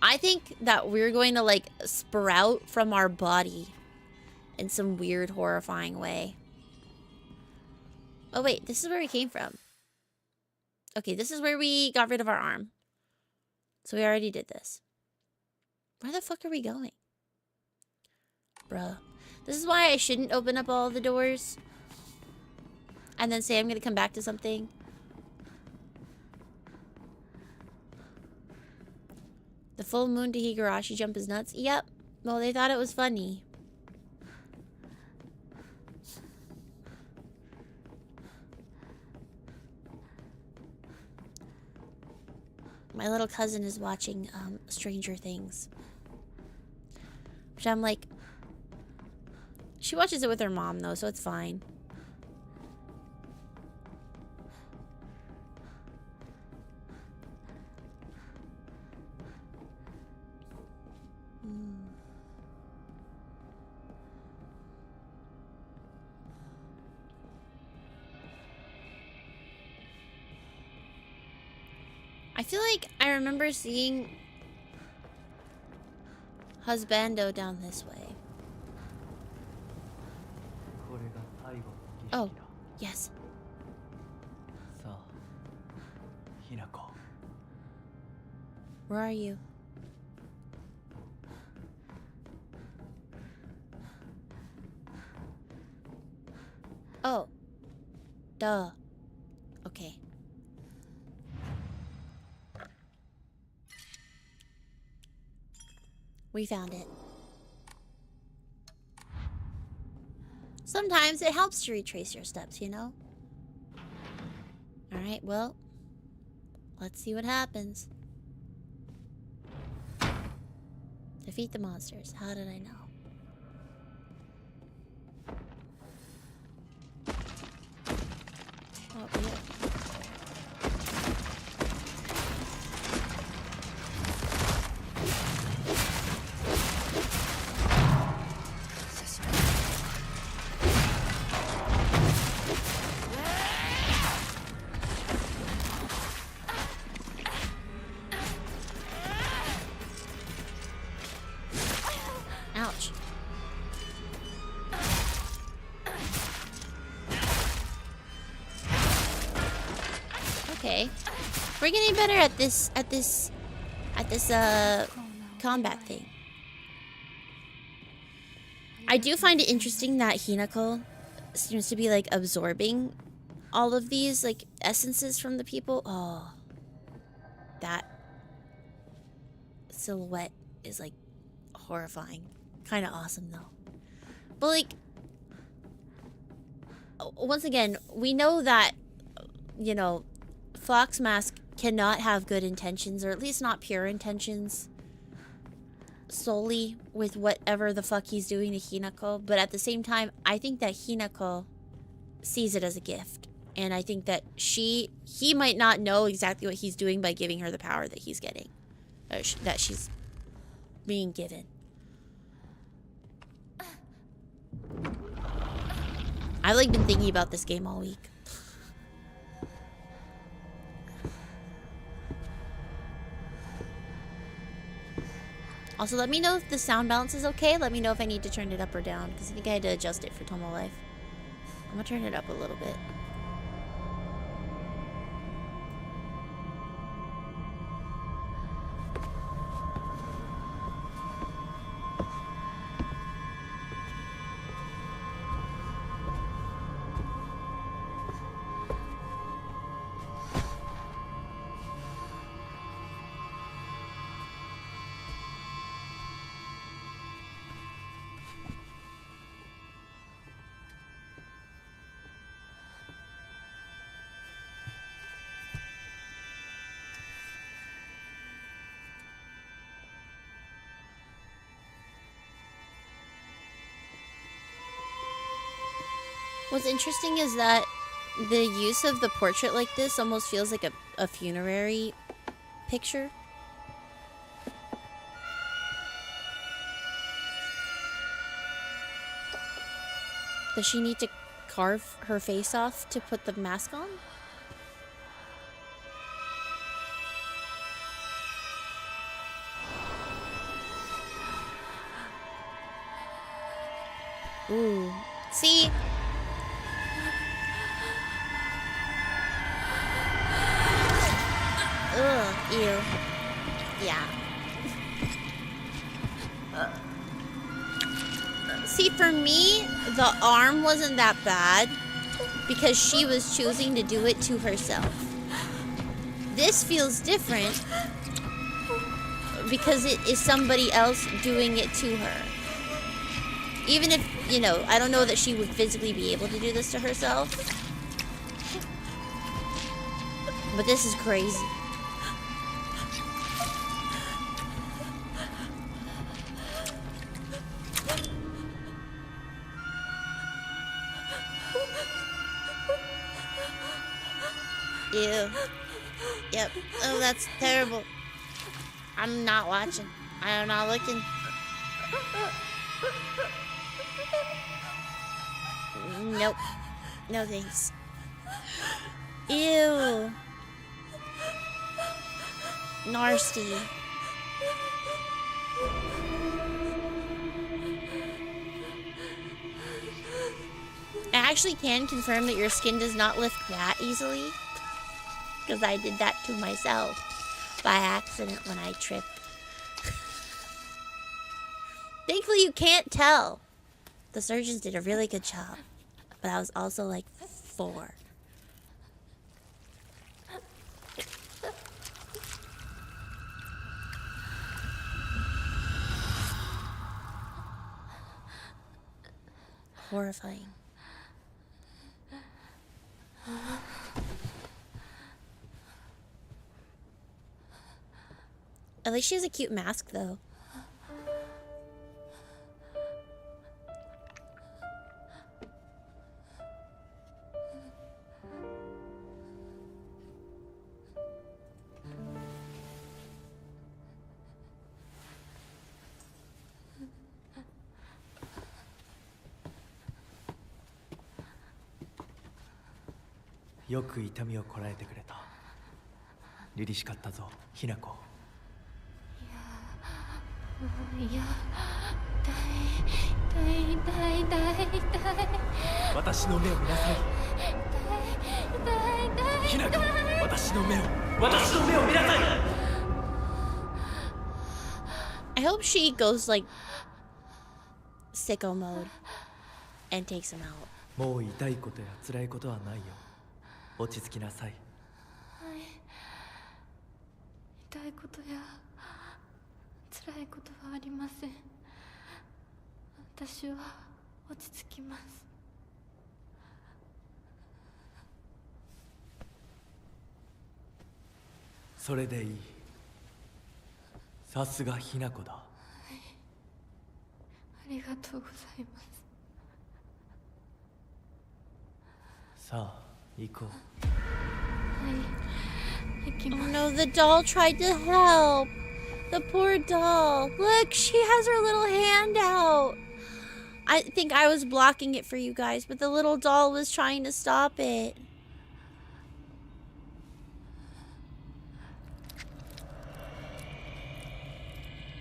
I think that we're going to, like, sprout from our body in some weird, horrifying way. Oh, wait. This is where we came from. Okay, this is where we got rid of our arm. So we already did this. Where the fuck are we going? Bruh. This is why I shouldn't open up all the doors and then say I'm going to come back to something. The full moon to Higurashi jump is nuts. Yep. Well, they thought it was funny. My little cousin is watching Stranger Things. Which I'm like... She watches it with her mom, though, so it's fine. I feel like I remember seeing Husbando down this way. Oh, yes. Where are you? Oh. Duh. Okay. We found it. Sometimes it helps to retrace your steps, you know? Alright, well, let's see what happens. Defeat the monsters. How did I know? Oh, yeah. Ouch. Okay. We're getting better at this combat thing. I do find it interesting that Hinako seems to be like absorbing all of these like essences from the people. Oh. That silhouette is like horrifying. Kind of awesome though. But like, once again, we know that, you know, Fox Mask cannot have good intentions, or at least not pure intentions, solely with whatever the fuck he's doing to Hinako. But at the same time, I think that Hinako sees it as a gift. And I think that he might not know exactly what he's doing by giving her the power that he's getting. Or that she's being given. I've like been thinking about this game all week. Also, let me know if the sound balance is okay. Let me know if I need to turn it up or down, because I think I had to adjust it for Tomo Life. I'm gonna turn it up a little bit. What's interesting is that the use of the portrait like this almost feels like a funerary picture. Does she need to carve her face off to put the mask on? Ooh. See? Ugh, ew. Yeah. See, for me, the arm wasn't that bad because she was choosing to do it to herself. This feels different because it is somebody else doing it to her. Even if, you know, I don't know that she would physically be able to do this to herself. But this is crazy. Ew. Yep. Oh, that's terrible. I'm not watching. I'm not looking. Nope. No thanks. Ew. Nasty. I actually can confirm that your skin does not lift that easily. Because I did that to myself by accident when I tripped. Thankfully, you can't tell. The surgeons did a really good job. But I was also like 4. Horrifying. At least she has a cute mask, though.よく痛みをこらえてくれた。凛々しかったぞ、ひな子。いや、痛い。私の目を見なさい。痛い。ひな子、私の目を見なさい。I hope she goes like sicko mode and takes him out. もう痛いことや辛いことはないよ。落ち着きなさい。はい。痛いことや辛いことはありません。私は落ち着きます。それでいい。さすがひな子だ。はい。ありがとうございます。さあ、行こう。はい。行きます。Oh no, the doll tried to help. The poor doll. Look, she has her little hand out. I think I was blocking it for you guys, but the little doll was trying to stop it.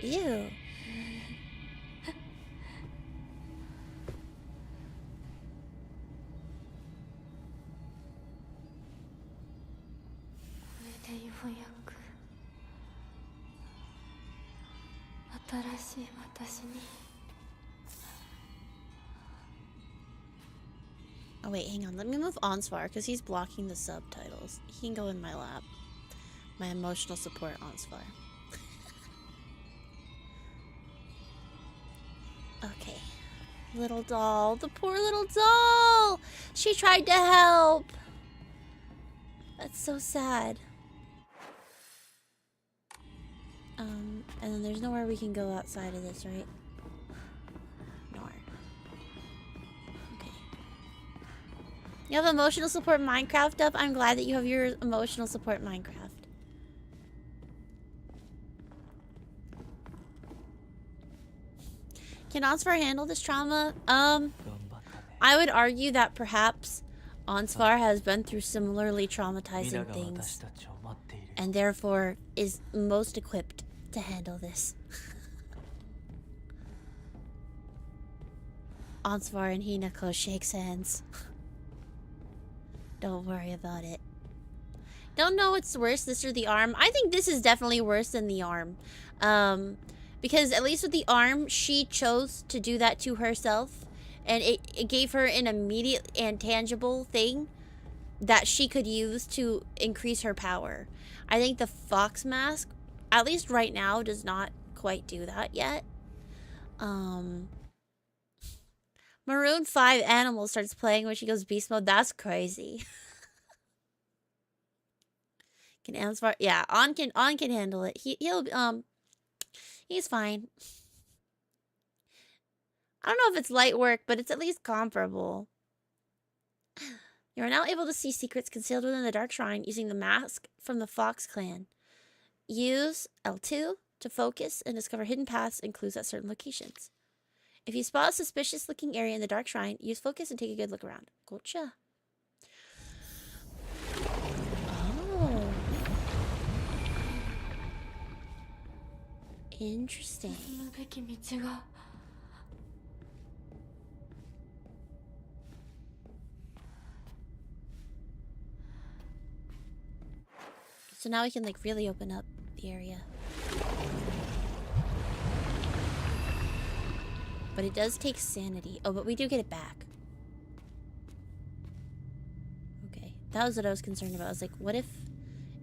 Ew. Oh wait, hang on. Let me move Onsvar because he's blocking the subtitles. He can go in my lap. My emotional support Onsvar. Okay. Little doll. The poor little doll! She tried to help! That's so sad. And then there's nowhere we can go outside of this, right? Nowhere. Okay. You have emotional support Minecraft up? I'm glad that you have your emotional support Minecraft. Can Onsvar handle this trauma? I would argue that perhaps Onsvar has been through similarly traumatizing things and therefore is most equipped to handle this. Onsvar and Hinako shakes hands. Don't worry about it. Don't know what's worse, this or the arm. I think this is definitely worse than the arm. Because at least with the arm, she chose to do that to herself. And it gave her an immediate and tangible thing that she could use to increase her power. I think the fox mask at least right now, does not quite do that yet. Maroon 5 Animal starts playing when she goes beast mode. That's crazy. Can Ansvar? Yeah, On can handle it. He's fine. I don't know if it's light work, but it's at least comparable. You are now able to see secrets concealed within the Dark Shrine using the mask from the Fox Clan. Use L2 to focus and discover hidden paths and clues at certain locations. If you spot a suspicious-looking area in the Dark Shrine, use focus and take a good look around. Gotcha. Oh. Interesting. 進むべき道が So now we can like really open up the area. But it does take sanity. Oh, but we do get it back. Okay. That was what I was concerned about. I was like, what if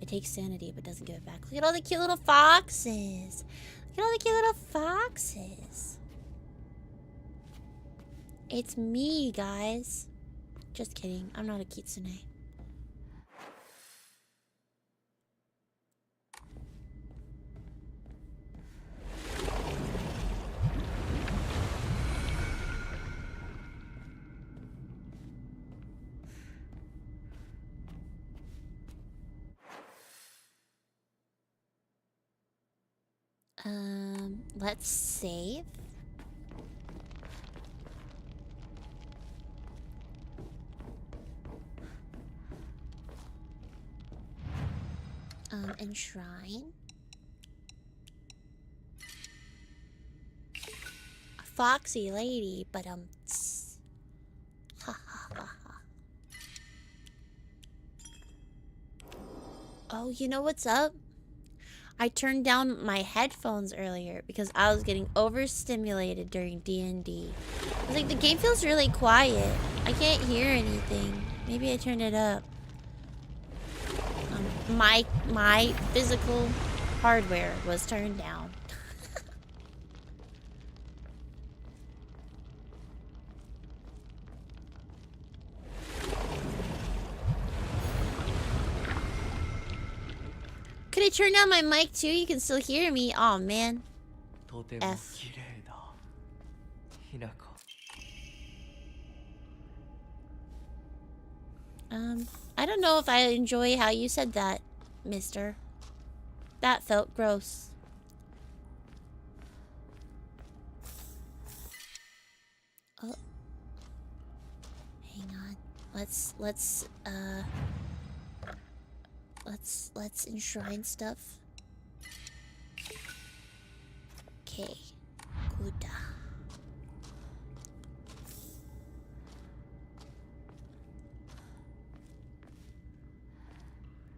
it takes sanity but doesn't give it back? Look at all the cute little foxes. Look at all the cute little foxes. It's me, guys. Just kidding. I'm not a kitsune. Let's save. Enshrine. A foxy lady, but ha ha ha ha. Oh, you know what's up? I turned down my headphones earlier because I was getting overstimulated during D&D. I was like, the game feels really quiet. I can't hear anything. Maybe I turned it up. My physical hardware was turned down. Could I turn down my mic too? You can still hear me. Oh man. とても F 綺麗だひなこ I don't know if I enjoy how you said that, mister. That felt gross. Oh. Hang on. Let's enshrine stuff. Okay. Good.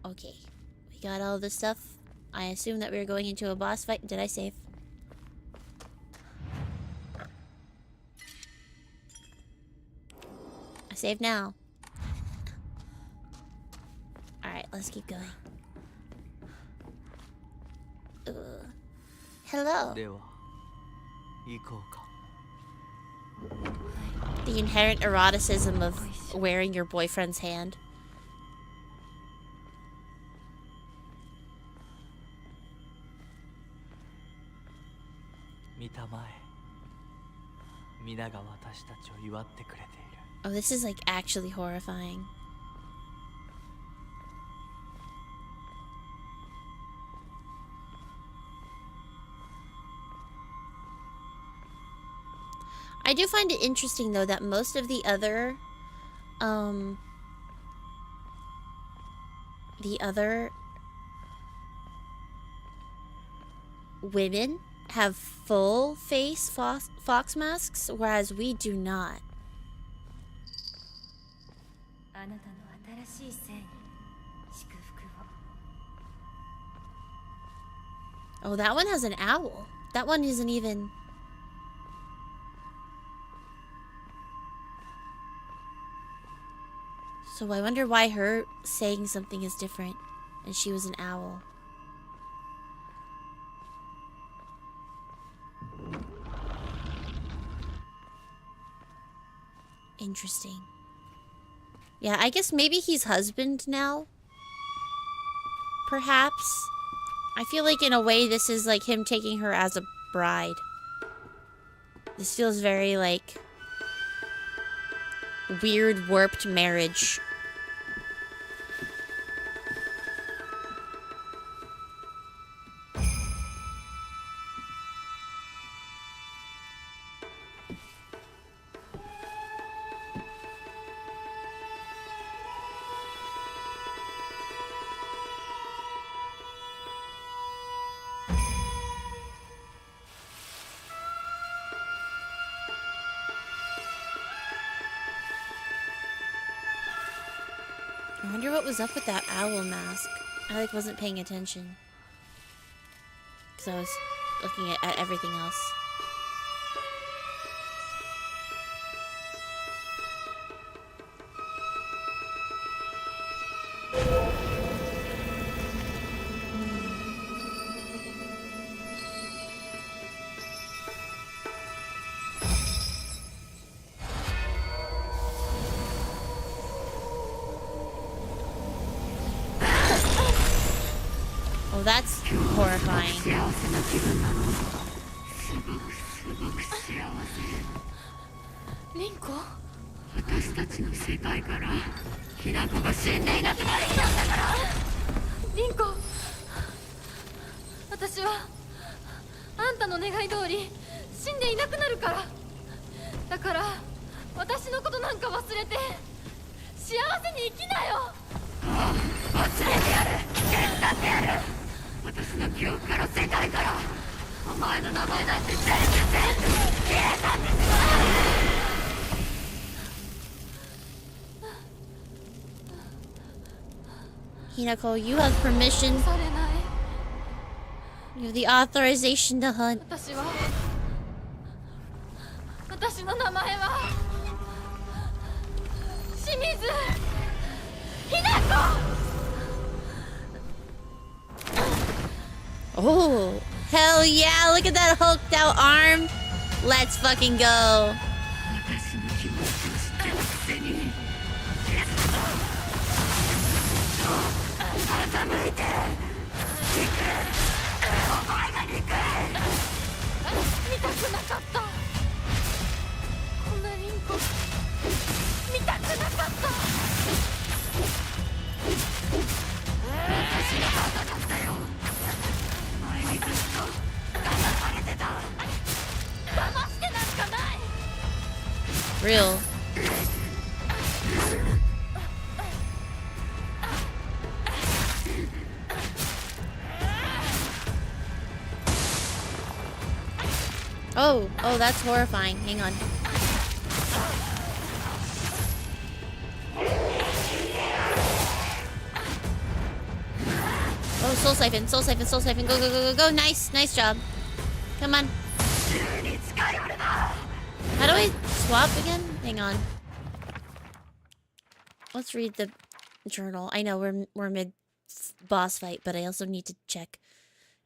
Okay. We got all this stuff. I assume that we were going into a boss fight. Did I save? I save now. Alright, let's keep going. Hello. では行こうか The inherent eroticism of wearing your boyfriend's hand. 見たまえ皆が私たちを祝ってくれている Oh, this is like actually horrifying. I do find it interesting though that most of the other women have full face fox masks, whereas we do not. あなたの新しい生に祝福を Oh, that one has an owl. That one isn't even... So I wonder why her saying something is different and she was an owl. Interesting. Yeah, I guess maybe he's husband now. Perhaps. I feel like in a way this is like him taking her as a bride. This feels very like weird warped marriage. I wonder what was up with that owl mask. I like wasn't paying attention. Because I was looking at everything else. Oh, that's horrifying. リンコ私たちの世界からヒナコが死んでいなくなりきたんだからリンコ私はあんたの願い通り死んでいなくなるからだから私のことなんか忘れて幸せに生きなよ忘れてやる手伝ってやる私の記憶から世界からお前の名前なんて全部消えたんですよ Hinako, you have permission. You have the authorization to hunt. 私の名前は清水ひなこ Oh, hell yeah, look at that hulked out arm. Let's fucking go. Real. Oh, that's horrifying. Hang on. Oh, soul siphon, soul siphon, soul siphon. Go, go, go, go, go. Nice, nice job. Come on. How do I swap again? Hang on. Let's read the journal. I know we're mid boss fight, but I also need to check.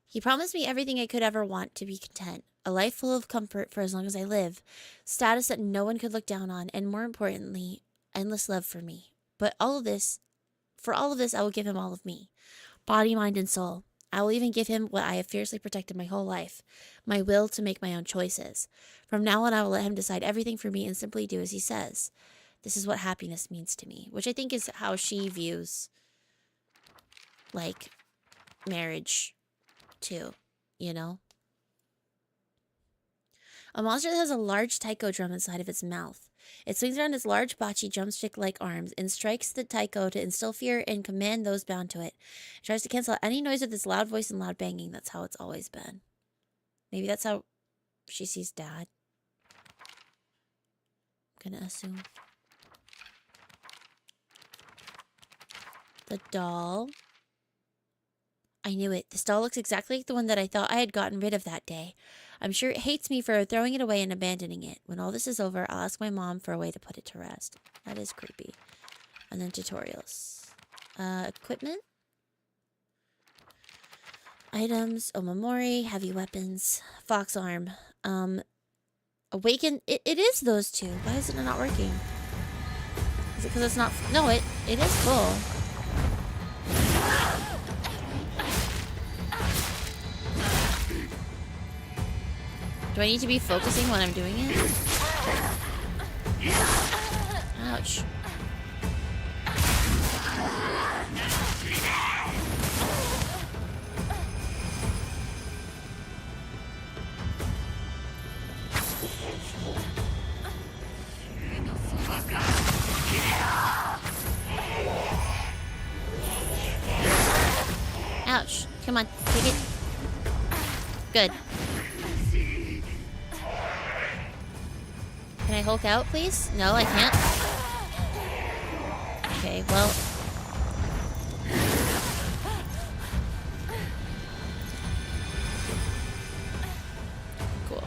He promised me everything I could ever want to be content. A life full of comfort for as long as I live. Status that no one could look down on. And more importantly, endless love for me. But for all of this, I will give him all of me. Body, mind, and soul. I will even give him what I have fiercely protected my whole life. My will to make my own choices. From now on, I will let him decide everything for me and simply do as he says. This is what happiness means to me. Which I think is how she views, like, marriage, too. You know? A monster that has a large taiko drum inside of its mouth. It swings around its large bocce drumstick-like arms and strikes the taiko to instill fear and command those bound to it. It tries to cancel out any noise with its loud voice and loud banging. That's how it's always been. Maybe that's how she sees Dad. I'm gonna assume. The doll. I knew it. This doll looks exactly like the one that I thought I had gotten rid of that day. I'm sure it hates me for throwing it away and abandoning it. When all this is over, I'll ask my mom for a way to put it to rest. That is creepy. And then tutorials. Equipment? Items. Omamori. Heavy weapons. Fox arm. Awaken. It is those two. Why is it not working? Is it because it's not? No, it is full. Do I need to be focusing when I'm doing it? Ouch. Ouch. Come on, take it. Good. Can I Hulk out, please? No, I can't. Okay, well. Cool.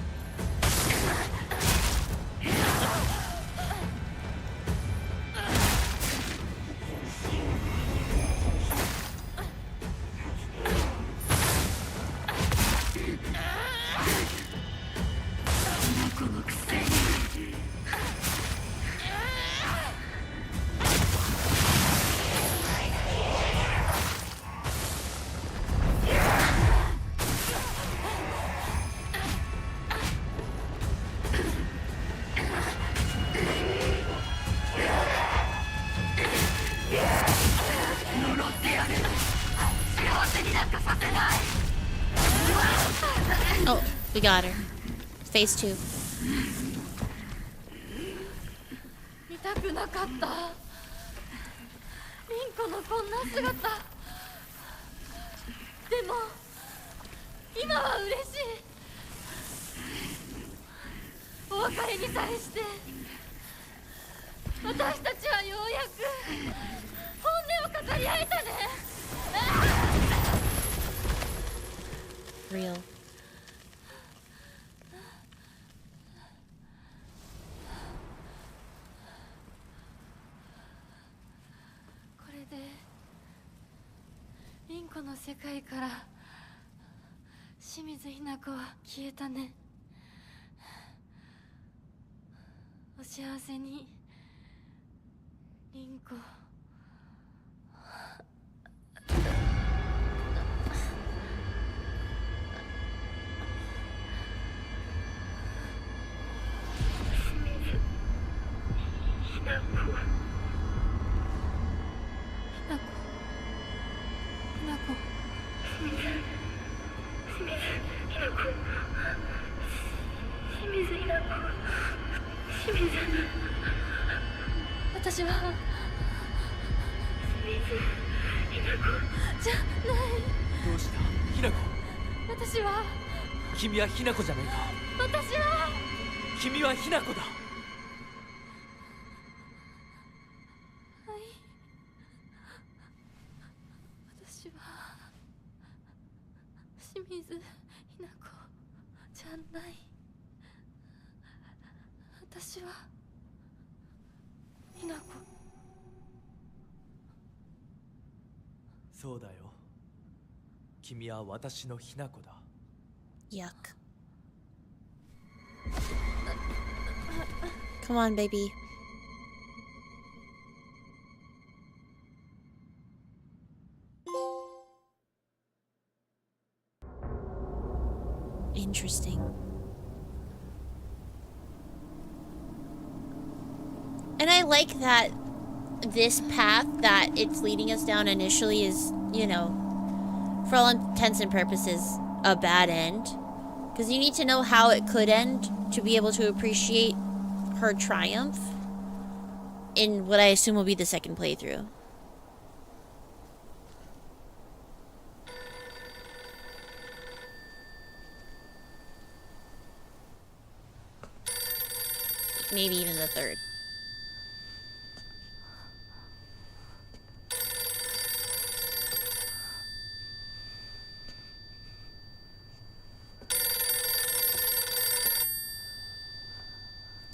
Oh, we got her. Phase 2. 見たくなかった。リンコのこんな姿。でも今は嬉しい。お別れに際して私たちはようやく本音を語り合えたね。Real. これでリンコの世界から清水ひな子は消えたね。お幸せにリンコ。私はじゃない。どうしたひなこ。私は君はひなこじゃないか。私は君はひなこだ。はい。私は清水ひな子じゃない。私はひな子。そうだよ。君は私のひな子だ。Yuck. Come on, baby. Interesting. And I like that this path that it's leading us down initially is, you know, for all intents and purposes, a bad end. Because you need to know how it could end to be able to appreciate her triumph in what I assume will be the second playthrough. Maybe even the third.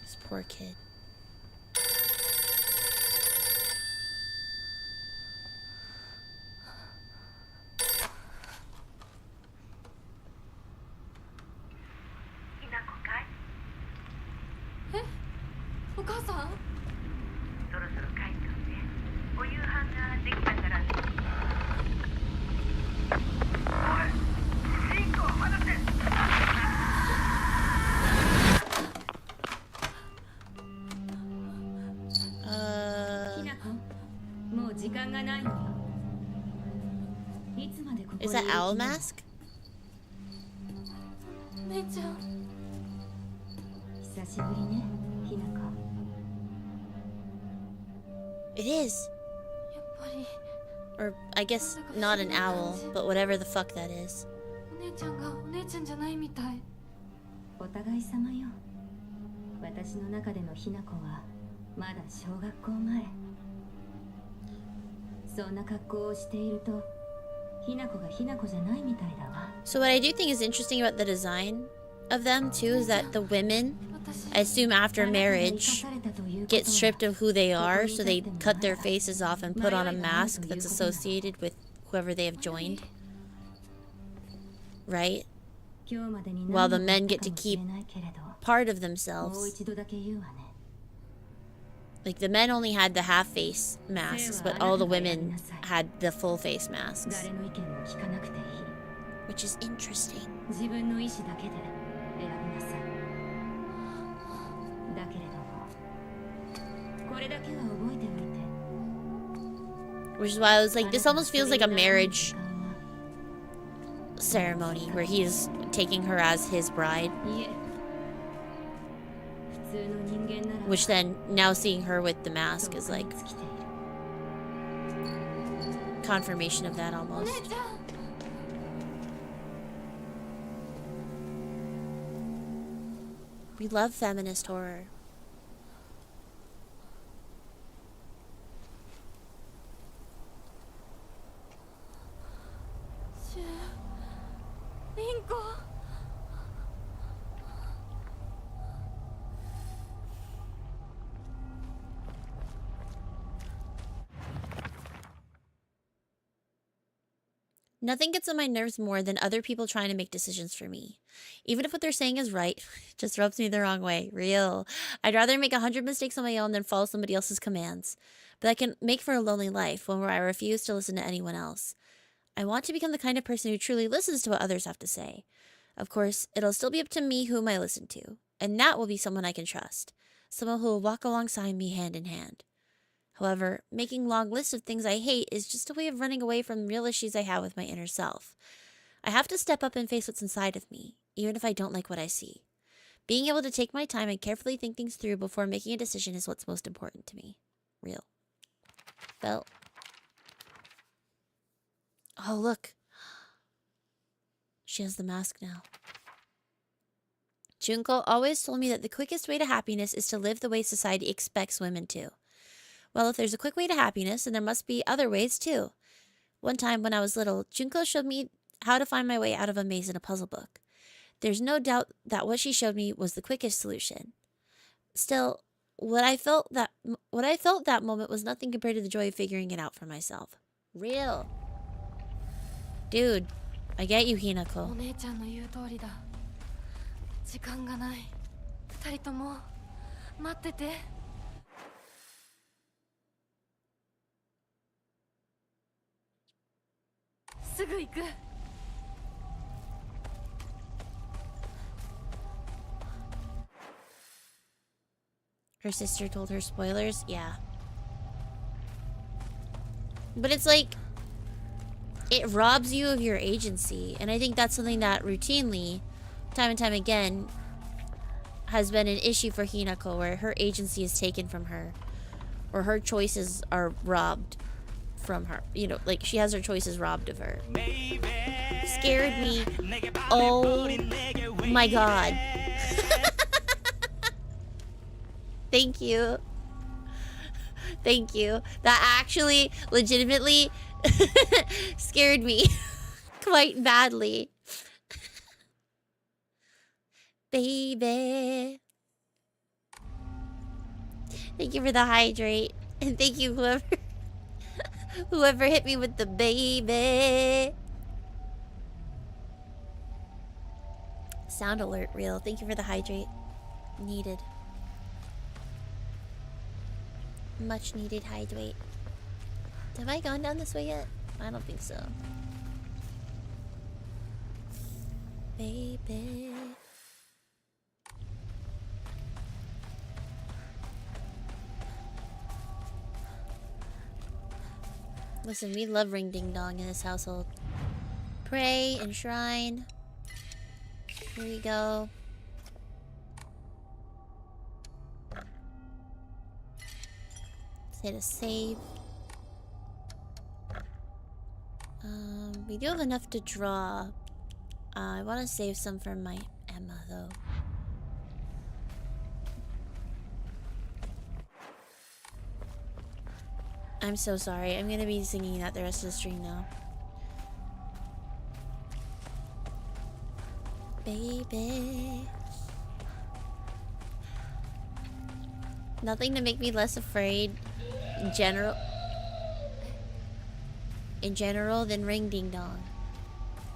This poor kid. Is that owl mask? 姉ちゃん。久しぶりね、ひなか。 It is. やっぱり Or I guess not an owl, but whatever the fuck that is. お姉ちゃんがお姉ちゃんじゃないみたい。お互い様よ。私の中でのひなこはまだ小学校前。そんな格好をしているとひなこがひなこじゃないみたいだわ。 So what I do think is interesting about the design of them too is that the women, I assume after marriage, get stripped of who they are, so they cut their faces off and put on a mask that's associated with whoever they have joined. Right? While the men get to keep part of themselves. Like the men only had the half face masks, but all the women had the full face masks. Which is interesting. 自分の意志だけで選びなさい。だけれども、これだけは覚えておいて。 Which is why I was like, this almost feels like a marriage ceremony where he is taking her as his bride. いえ、普通の人間なら Which then, now seeing her with the mask is like 尽きている。 confirmation of that お almost. 姉ちゃん。 We love feminist horror. リンコ。 Nothing gets on my nerves more than other people trying to make decisions for me. Even if what they're saying is right, it just rubs me the wrong way. Real. I'd rather make 100 mistakes on my own than follow somebody else's commands. But that can make for a lonely life, one where I refuse to listen to anyone else. I want to become the kind of person who truly listens to what others have to say. Of course, it'll still be up to me whom I listen to. And that will be someone I can trust. Someone who will walk alongside me hand in hand. However, making long lists of things I hate is just a way of running away from real issues I have with my inner self. I have to step up and face what's inside of me, even if I don't like what I see. Being able to take my time and carefully think things through before making a decision is what's most important to me. Real. Felt. Oh, look. She has the mask now. Junko always told me that the quickest way to happiness is to live the way society expects women to. Well, if there's a quick way to happiness, then there must be other ways too. One time when I was little, Junko showed me how to find my way out of a maze in a puzzle book. There's no doubt that what she showed me was the quickest solution. Still, what I felt that moment was nothing compared to the joy of figuring it out for myself. Real. Dude, I get you, お Hinako. 姉ちゃんの言う通りだ。時間がない。二人とも待ってて。すぐ行く。 Her sister told her spoilers? Yeah. But it's like, it robs you of your agency. And I think that's something that routinely, time and time again, has been an issue for Hinako, where her agency is taken from her. Or her choices are robbed from her. You know, like, she has her choices robbed of her. Scared me. Oh my god. Thank you. Thank you. That actually, legitimately, scared me quite badly. Baby. Thank you for the hydrate. And thank you whoever hit me with the baby. Sound alert, real. Thank you for the hydrate. Needed. Much needed hydrate. Have I gone down this way yet? I don't think so. Baby. Listen, we love ring ding dong in this household. Pray, enshrine. Here we go. Let's hit a save. We do have enough to draw. I want to save some for my Emma, though. I'm so sorry. I'm gonna be singing that the rest of the stream now. Baby. Nothing to make me less afraid in general than Ring Ding Dong.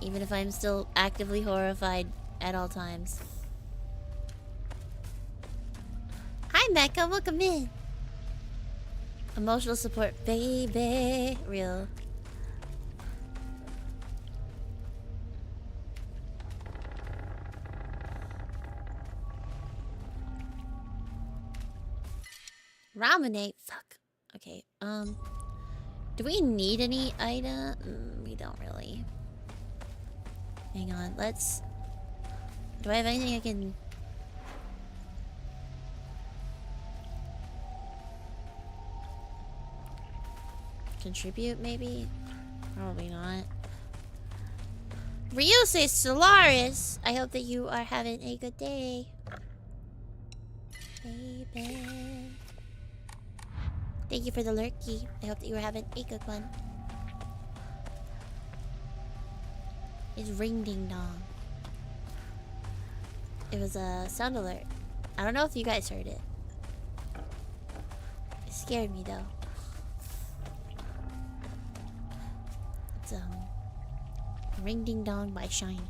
Even if I'm still actively horrified at all times. Hi Mecca, welcome in. Emotional support, baby. Real. Ramonade. Fuck. Okay. Do we need any item? We don't really. Hang on. Let's. Do I have anything I can? Contribute, maybe? Probably not. Ryusei Solaris! I hope that you are having a good day. Baby. Thank you for the lurky. I hope that you were having a good one. It's Ring Ding Dong. It was a sound alert. I don't know if you guys heard it. It scared me though. It's Ring Ding Dong by Shiny.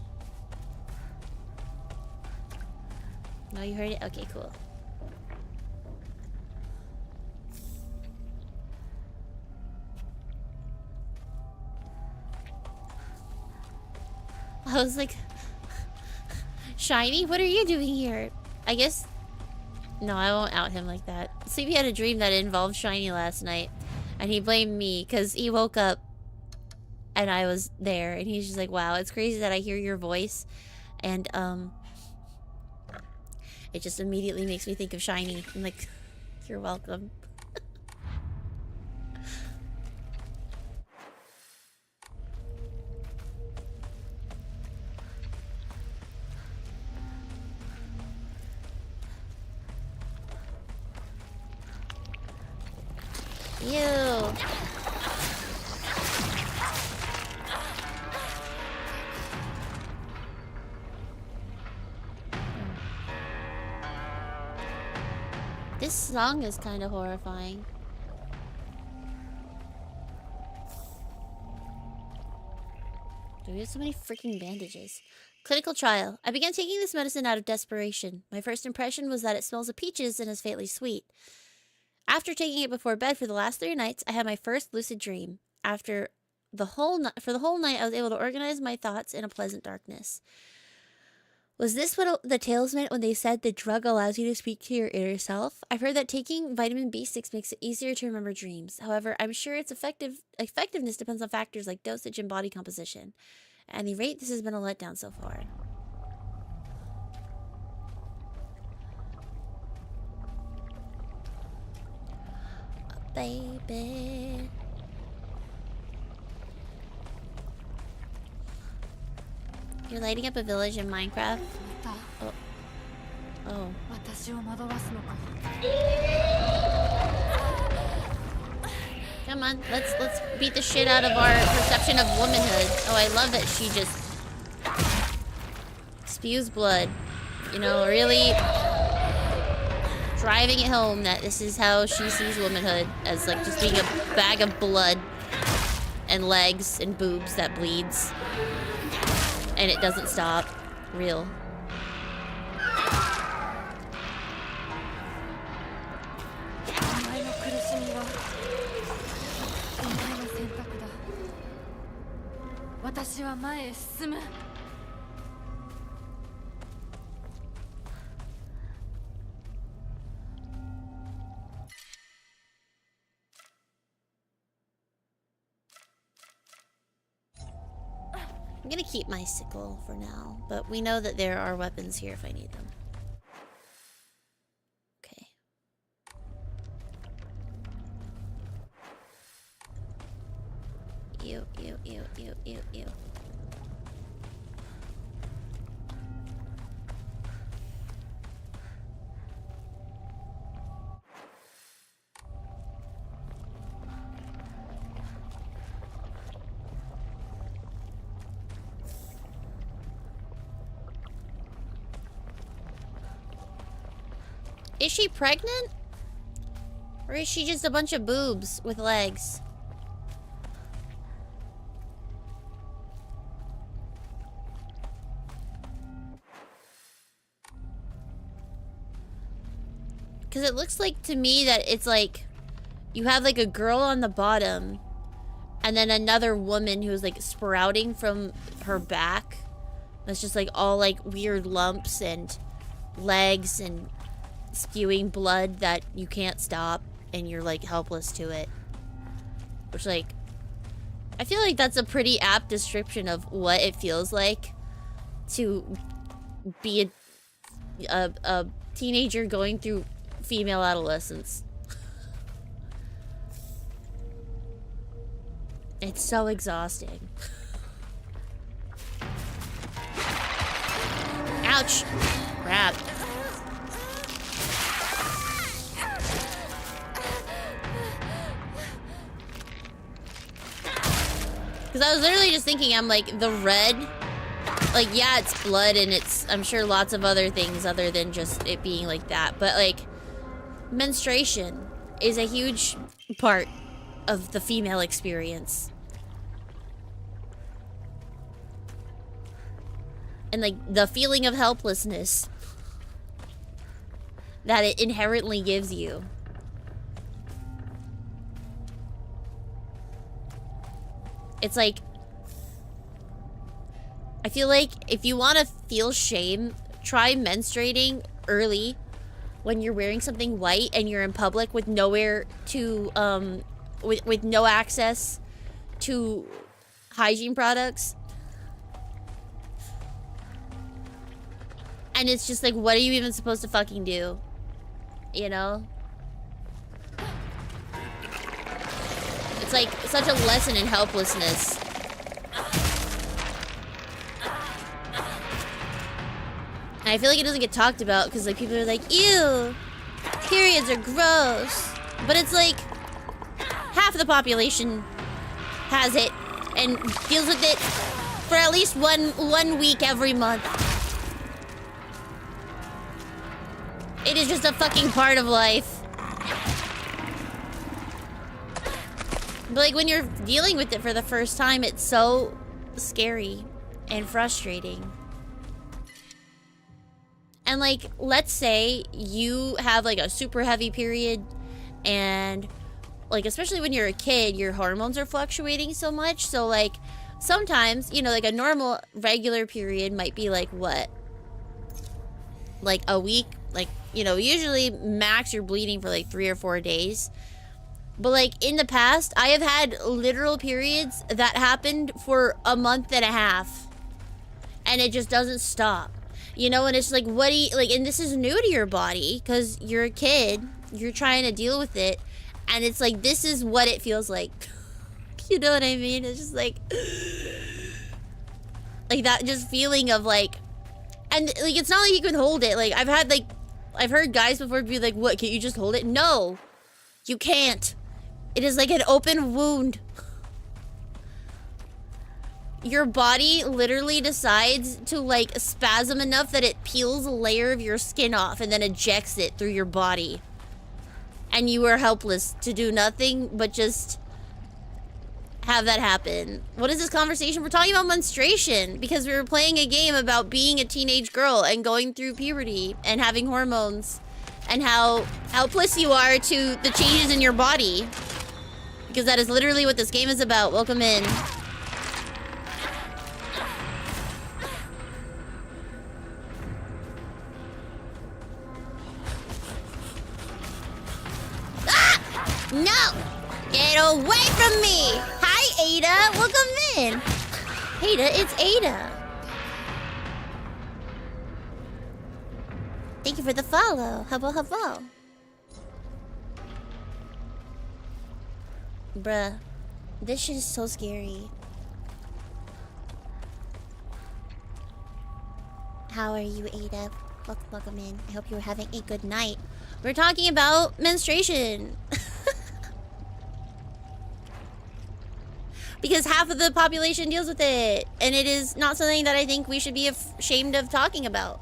No, you heard it? Okay, cool. I was like, Shiny, what are you doing here? I guess... No, I won't out him like that. Sleepy had a dream that involved Shiny last night. And he blamed me because he woke up and I was there. And he's just like, wow, it's crazy that I hear your voice. And, it just immediately makes me think of Shiny. I'm like, you're welcome. Ew. This song is kind of horrifying. Dude, we have so many freaking bandages. Clinical trial. I began taking this medicine out of desperation. My first impression was that it smells of peaches and is faintly sweet. After taking it before bed for the last 3 nights, I had my first lucid dream. For the whole night, I was able to organize my thoughts in a pleasant darkness. Was this what the tales meant when they said the drug allows you to speak to your inner self? I've heard that taking vitamin B6 makes it easier to remember dreams. However, I'm sure its effectiveness depends on factors like dosage and body composition. At any rate, this has been a letdown so far. Baby. You're lighting up a village in Minecraft? Oh. Oh. Come on, let's beat the shit out of our perception of womanhood. Oh, I love that she just spews blood. You know, really driving it home that this is how she sees womanhood, as like just being a bag of blood and legs and boobs that bleeds. And it doesn't stop. Real. I'm gonna keep my sickle for now, but we know that there are weapons here if I need them. Okay. Ew, ew, ew, ew, ew, ew. Is she pregnant? Or is she just a bunch of boobs with legs? Because it looks like to me that it's like you have like a girl on the bottom and then another woman who's like sprouting from her back. That's just like all like weird lumps and legs and spewing blood that you can't stop and you're like helpless to it. Which like, I feel like that's a pretty apt description of what it feels like to be a teenager going through female adolescence. It's so exhausting. Ouch! Crap. Because I was literally just thinking, I'm like, the red, like, yeah, it's blood and it's, I'm sure, lots of other things other than just it being like that. But, like, menstruation is a huge part of the female experience. And, like, the feeling of helplessness that it inherently gives you. It's like, I feel like if you want to feel shame, try menstruating early when you're wearing something white and you're in public with nowhere to, with no access to hygiene products. And it's just like, what are you even supposed to fucking do? You know? It's like such a lesson in helplessness. And I feel like it doesn't get talked about because like people are like, ew, periods are gross. But it's like half of the population has it and deals with it for at least one week every month. It is just a fucking part of life. But like when you're dealing with it for the first time, it's so scary and frustrating. And like, let's say you have like a super heavy period and like, especially when you're a kid, your hormones are fluctuating so much. So like sometimes, you know, like a normal regular period might be like what? Like a week, like, you know, usually max you're bleeding for like 3 or 4 days. But like in the past, I have had literal periods that happened for a month and a half. And it just doesn't stop. You know, and it's like, what do you, like, and this is new to your body because you're a kid, you're trying to deal with it. And it's like, this is what it feels like. You know what I mean? It's just like that just feeling of like, and like, it's not like you can hold it. Like I've heard guys before be like, what, can't you just hold it? No, you can't. It is like an open wound. Your body literally decides to like spasm enough that it peels a layer of your skin off and then ejects it through your body. And you are helpless to do nothing but just have that happen. What is this conversation? We're talking about menstruation because we were playing a game about being a teenage girl and going through puberty and having hormones and how helpless you are to the changes in your body. Because that is literally what this game is about. Welcome in. No! Get away from me! Hi, Ada! Welcome in! Ada, it's Ada. Thank you for the follow. Hello, hello. Bruh, this shit is so scary. How are you, Ada? Welcome in. I hope you were having a good night. We're talking about menstruation. Because half of the population deals with it. And it is not something that I think we should be ashamed of talking about.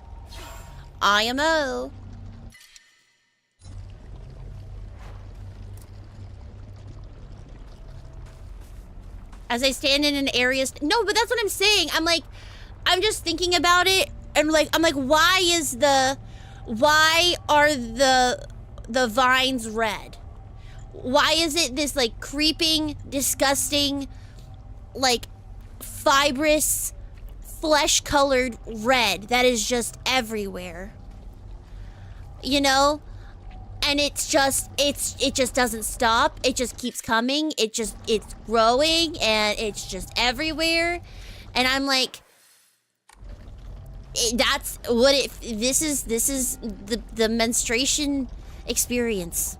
IMO. As I stand in an area... No, but that's what I'm saying. I'm just thinking about it. And I'm like, why are the vines red? Why is it this like creeping, disgusting, like fibrous, flesh-colored red that is just everywhere? You know? And it just doesn't stop. It just keeps coming. It's growing and it's just everywhere. And I'm like, that's what this is the menstruation experience.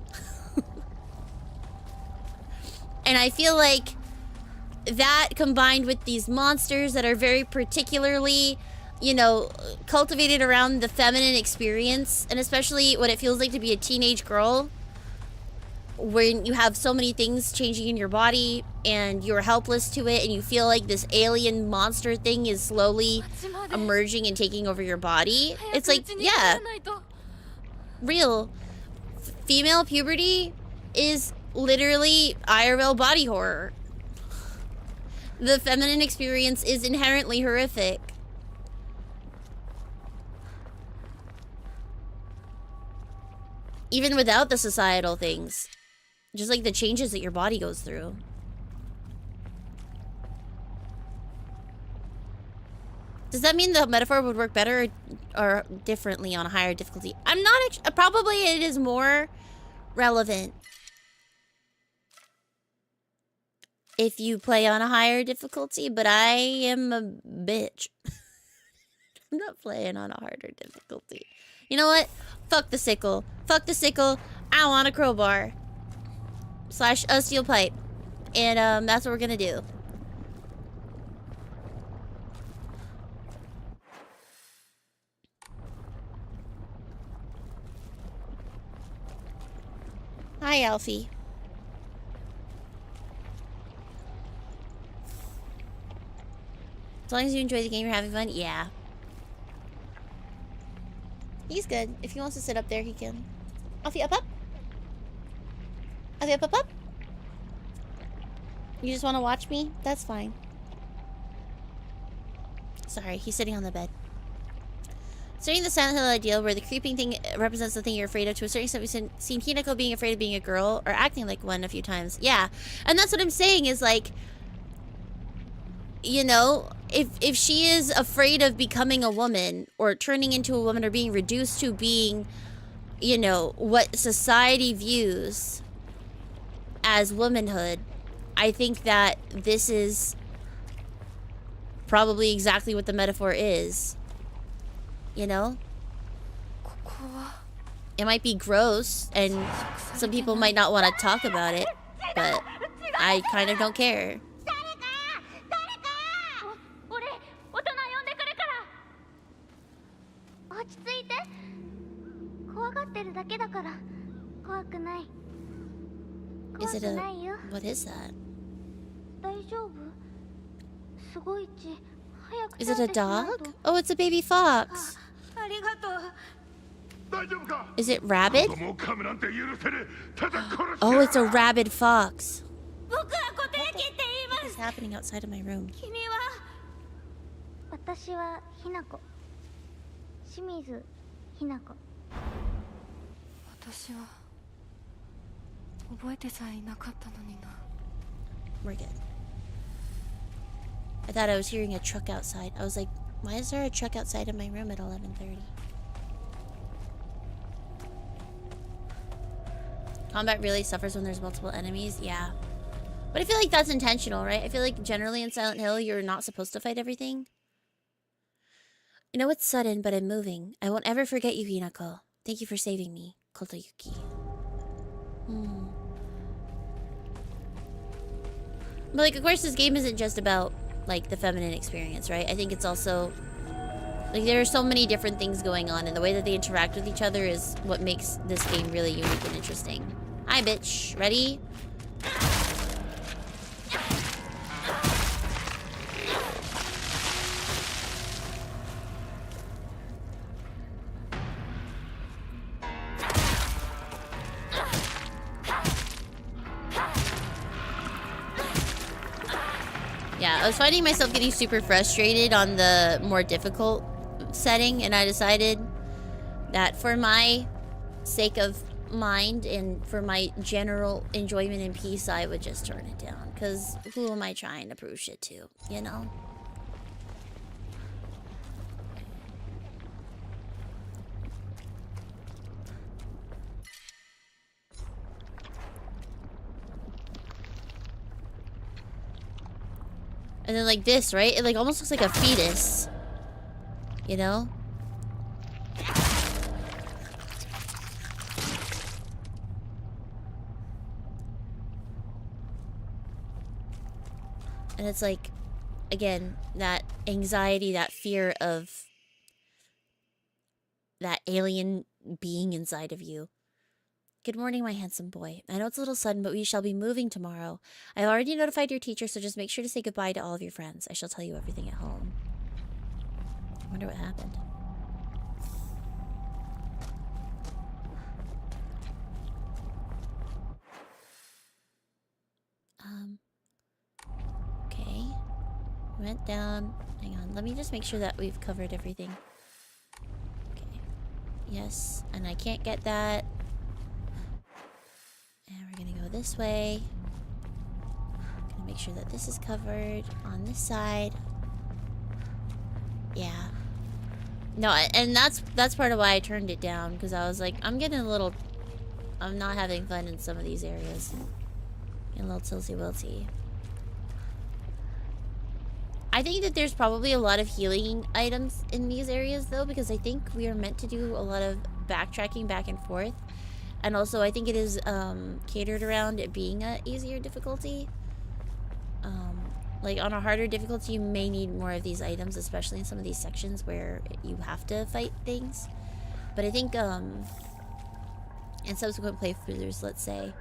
And I feel like that combined with these monsters that are very particularly, you know, cultivated around the feminine experience, and especially what it feels like to be a teenage girl, when you have so many things changing in your body and you're helpless to it and you feel like this alien monster thing is slowly emerging and taking over your body. It's like, yeah, real. Female puberty is literally IRL body horror. The feminine experience is inherently horrific. Even without the societal things. Just like the changes that your body goes through. Does that mean the metaphor would work better or differently on a higher difficulty? I'm not... Probably it is more relevant if you play on a higher difficulty, but I am a bitch. I'm not playing on a harder difficulty. You know what? Fuck the sickle. Fuck the sickle. I want a crowbar. / a steel pipe. And that's what we're gonna do. Hi, Alfie. As long as you enjoy the game, you're having fun? Yeah. He's good. If he wants to sit up there, he can. Alfie, up, up. Alfie, up, up, up. You just want to watch me? That's fine. Sorry, he's sitting on the bed. Studying the Silent Hill ideal, where the creeping thing represents the thing you're afraid of, to a certain extent, we've seen Hinako being afraid of being a girl, or acting like one a few times. Yeah, and that's what I'm saying is, like, you know, if she is afraid of becoming a woman, or turning into a woman, or being reduced to being, you know, what society views as womanhood, I think that this is probably exactly what the metaphor is. You know? It might be gross, and some people might not want to talk about it, but I kind of don't care. Is it a... what is that? Is it a dog? Oh, it's a baby fox. Is it rabid? Oh, it's a rabid fox. What is happening outside of my room? We're good. I thought I was hearing a truck outside. I was like, why is there a truck outside of my room at 11:30? Combat really suffers when there's multiple enemies. Yeah. But I feel like that's intentional, right? I feel like generally in Silent Hill, you're not supposed to fight everything. I know it's sudden, but I'm moving. I won't ever forget you, Hinako. Thank you for saving me, Kotoyuki. But, like, of course, this game isn't just about, like, the feminine experience, right? I think it's also... Like, there are so many different things going on, and the way that they interact with each other is what makes this game really unique and interesting. Hi, bitch. Ready? Yeah, I was finding myself getting super frustrated on the more difficult setting, and I decided that for my sake of mind and for my general enjoyment and peace, I would just turn it down. Because who am I trying to prove shit to, you know? And then like this, right? It like almost looks like a fetus. You know? And it's like, again, that anxiety, that fear of that alien being inside of you. Good morning, my handsome boy. I know it's a little sudden, but we shall be moving tomorrow. I've already notified your teacher, so just make sure to say goodbye to all of your friends. I shall tell you everything at home. I wonder what happened. Okay. Went down. Hang on. Let me just make sure that we've covered everything. Okay. Yes. And I can't get that. And we're gonna go this way. Gonna make sure that this is covered on this side. Yeah. No, and that's part of why I turned it down, because I was like, I'm not having fun in some of these areas. Getting a little tilty-wilty. I think that there's probably a lot of healing items in these areas, though, because I think we are meant to do a lot of backtracking back and forth. And also, I think it is catered around it being a easier difficulty. Like, on a harder difficulty, you may need more of these items, especially in some of these sections where you have to fight things. But I think, in subsequent playthroughs, let's say...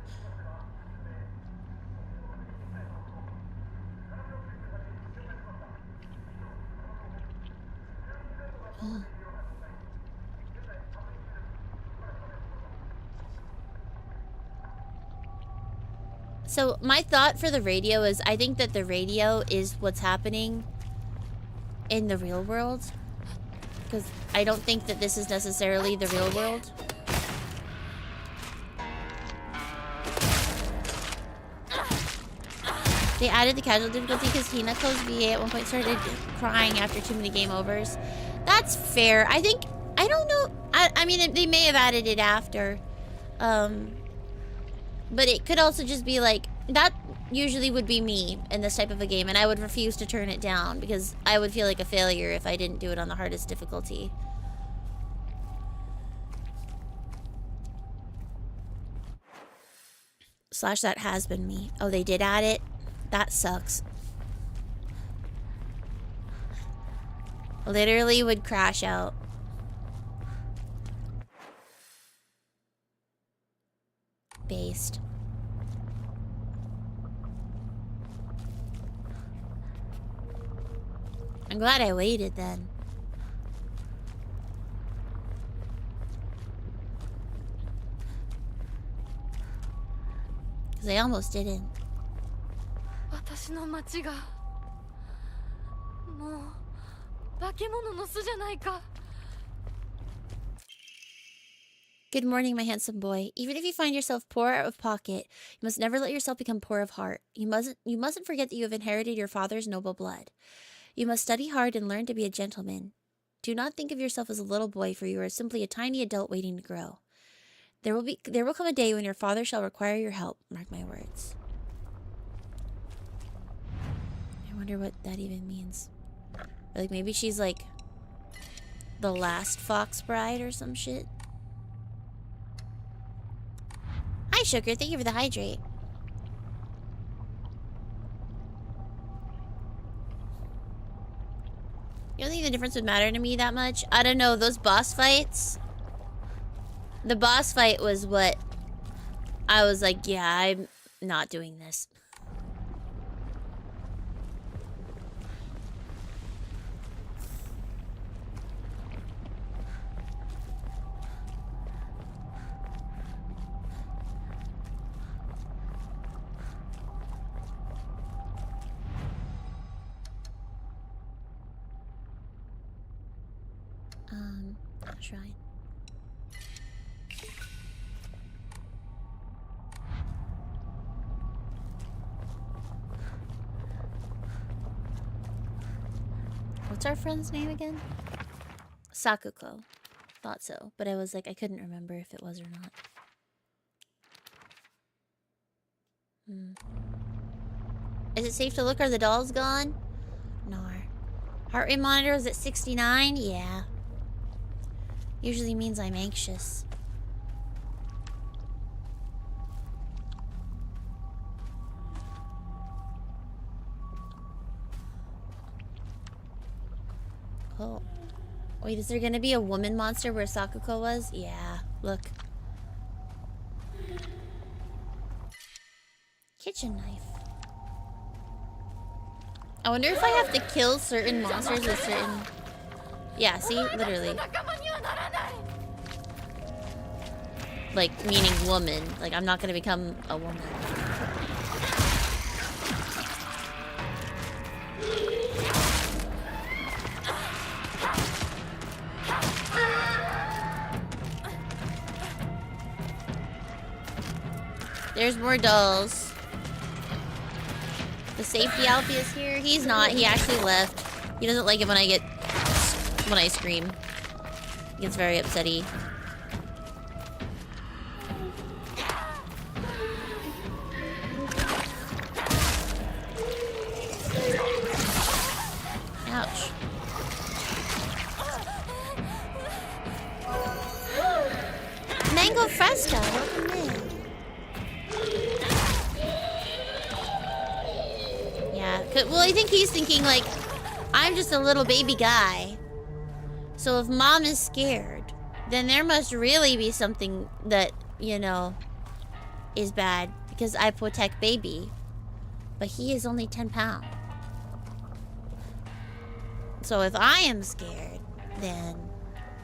So my thought for the radio is I think that the radio is what's happening in the real world. Because I don't think that this is necessarily the real world. They added the casual difficulty because Hinako's VA at one point started crying after too many game overs. That's fair. I think, I don't know. I mean, they may have added it after. But it could also just be like, that usually would be me in this type of a game, and I would refuse to turn it down because I would feel like a failure if I didn't do it on the hardest difficulty. Slash, that has been me. Oh, they did add it? That sucks. Literally would crash out. Based. I'm glad I waited then. Because I almost didn't. 私の町がもう化け物の巣じゃないか。 Good morning, my handsome boy. Even if you find yourself poor of pocket, you must never let yourself become poor of heart. You mustn't forget that you have inherited your father's noble blood. You must study hard and learn to be a gentleman. Do not think of yourself as a little boy, for you are simply a tiny adult waiting to grow. There will come a day when your father shall require your help. Mark my words. wonder what that even means. Like, maybe she's like the last Fox Bride or some shit. Hi, Sugar. Thank you for the hydrate. You don't think the difference would matter to me that much? I don't know. Those boss fights. The boss fight was what I was like, yeah, I'm not doing this. Shrine. What's our friend's name again? Sakuko. Thought so, but I was like, I couldn't remember if it was or not. Is it safe to look? Are the dolls gone? No. Heart rate monitor is at 69? Yeah. Usually means I'm anxious. Oh. Wait, is there gonna be a woman monster where Sakuko was? Yeah, look. Kitchen knife. I wonder if I have to kill certain monsters with certain... Yeah, see? Literally. Like, meaning woman. Like, I'm not gonna become a woman. There's more dolls. The safety Alfie is here. He's not. He actually left. He doesn't like it when I scream. He gets very upsetty. Ouch. Mango Fresco, welcome in. Yeah, well, I think he's thinking, like, I'm just a little baby guy. So if mom is scared, then there must really be something that, you know, is bad. Because I protect baby. But he is only 10 pounds. So if I am scared, then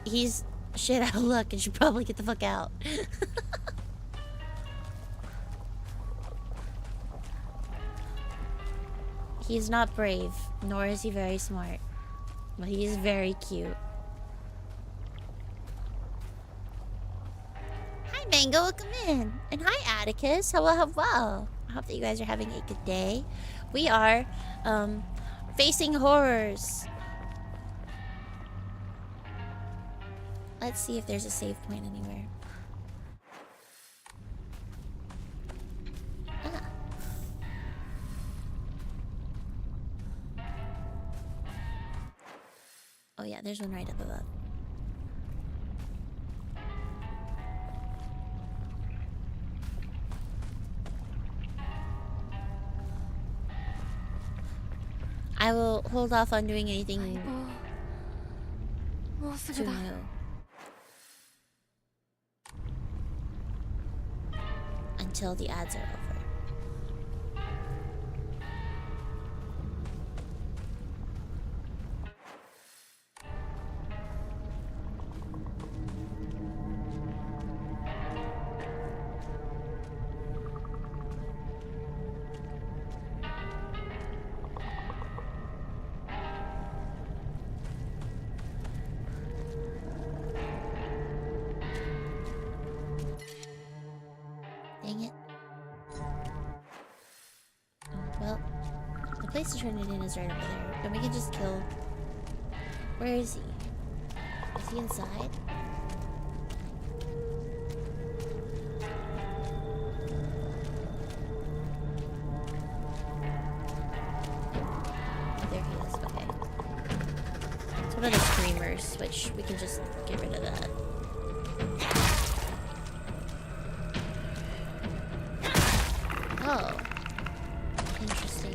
he's shit out of luck and should probably get the fuck out. He's not brave, nor is he very smart. But he is very cute. Hi, Mango, welcome in. And hi, Atticus. Hello, hello. I hope that you guys are having a good day. We are, facing horrors. Let's see if there's a save point anywhere. Ah. Oh yeah, there's one right up above. I will hold off on doing anything too new. Until the ads are over. Dang it. Well, the place to turn it in is right over there. And we can just kill... Where is he? Is he inside? What are the screamers? Which we can just get rid of that. Oh. Interesting.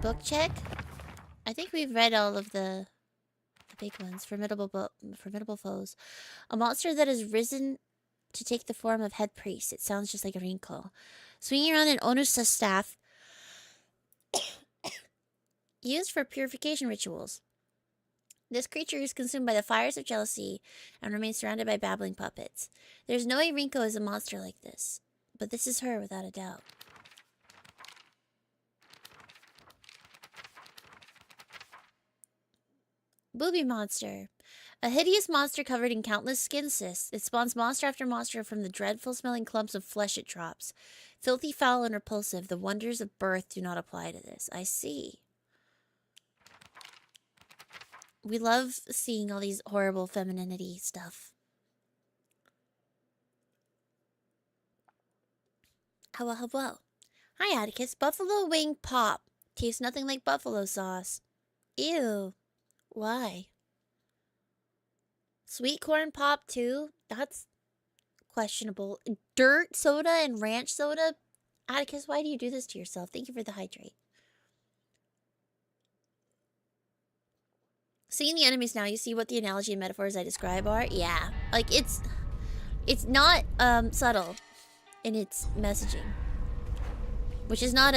Book check? I think we've read all of the big ones. Formidable foes. A monster that has risen to take the form of head priest. It sounds just like a Rinko. Swinging around an Onusa staff used for purification rituals. This creature is consumed by the fires of jealousy and remains surrounded by babbling puppets. There's no way Rinko is a monster like this, but this is her without a doubt. Booby monster. A hideous monster covered in countless skin cysts. It spawns monster after monster from the dreadful smelling clumps of flesh it drops. Filthy, foul, and repulsive. The wonders of birth do not apply to this. I see. We love seeing all these horrible femininity stuff. Hello, hello. Hi, Atticus. Buffalo wing pop. Tastes nothing like buffalo sauce. Ew. Why? Sweet corn pop too? That's questionable. Dirt soda and ranch soda? Atticus, why do you do this to yourself? Thank you for the hydrate. Seeing the enemies now, you see what the analogy and metaphors I describe are? Yeah. Like, it's not subtle in its messaging. Which is not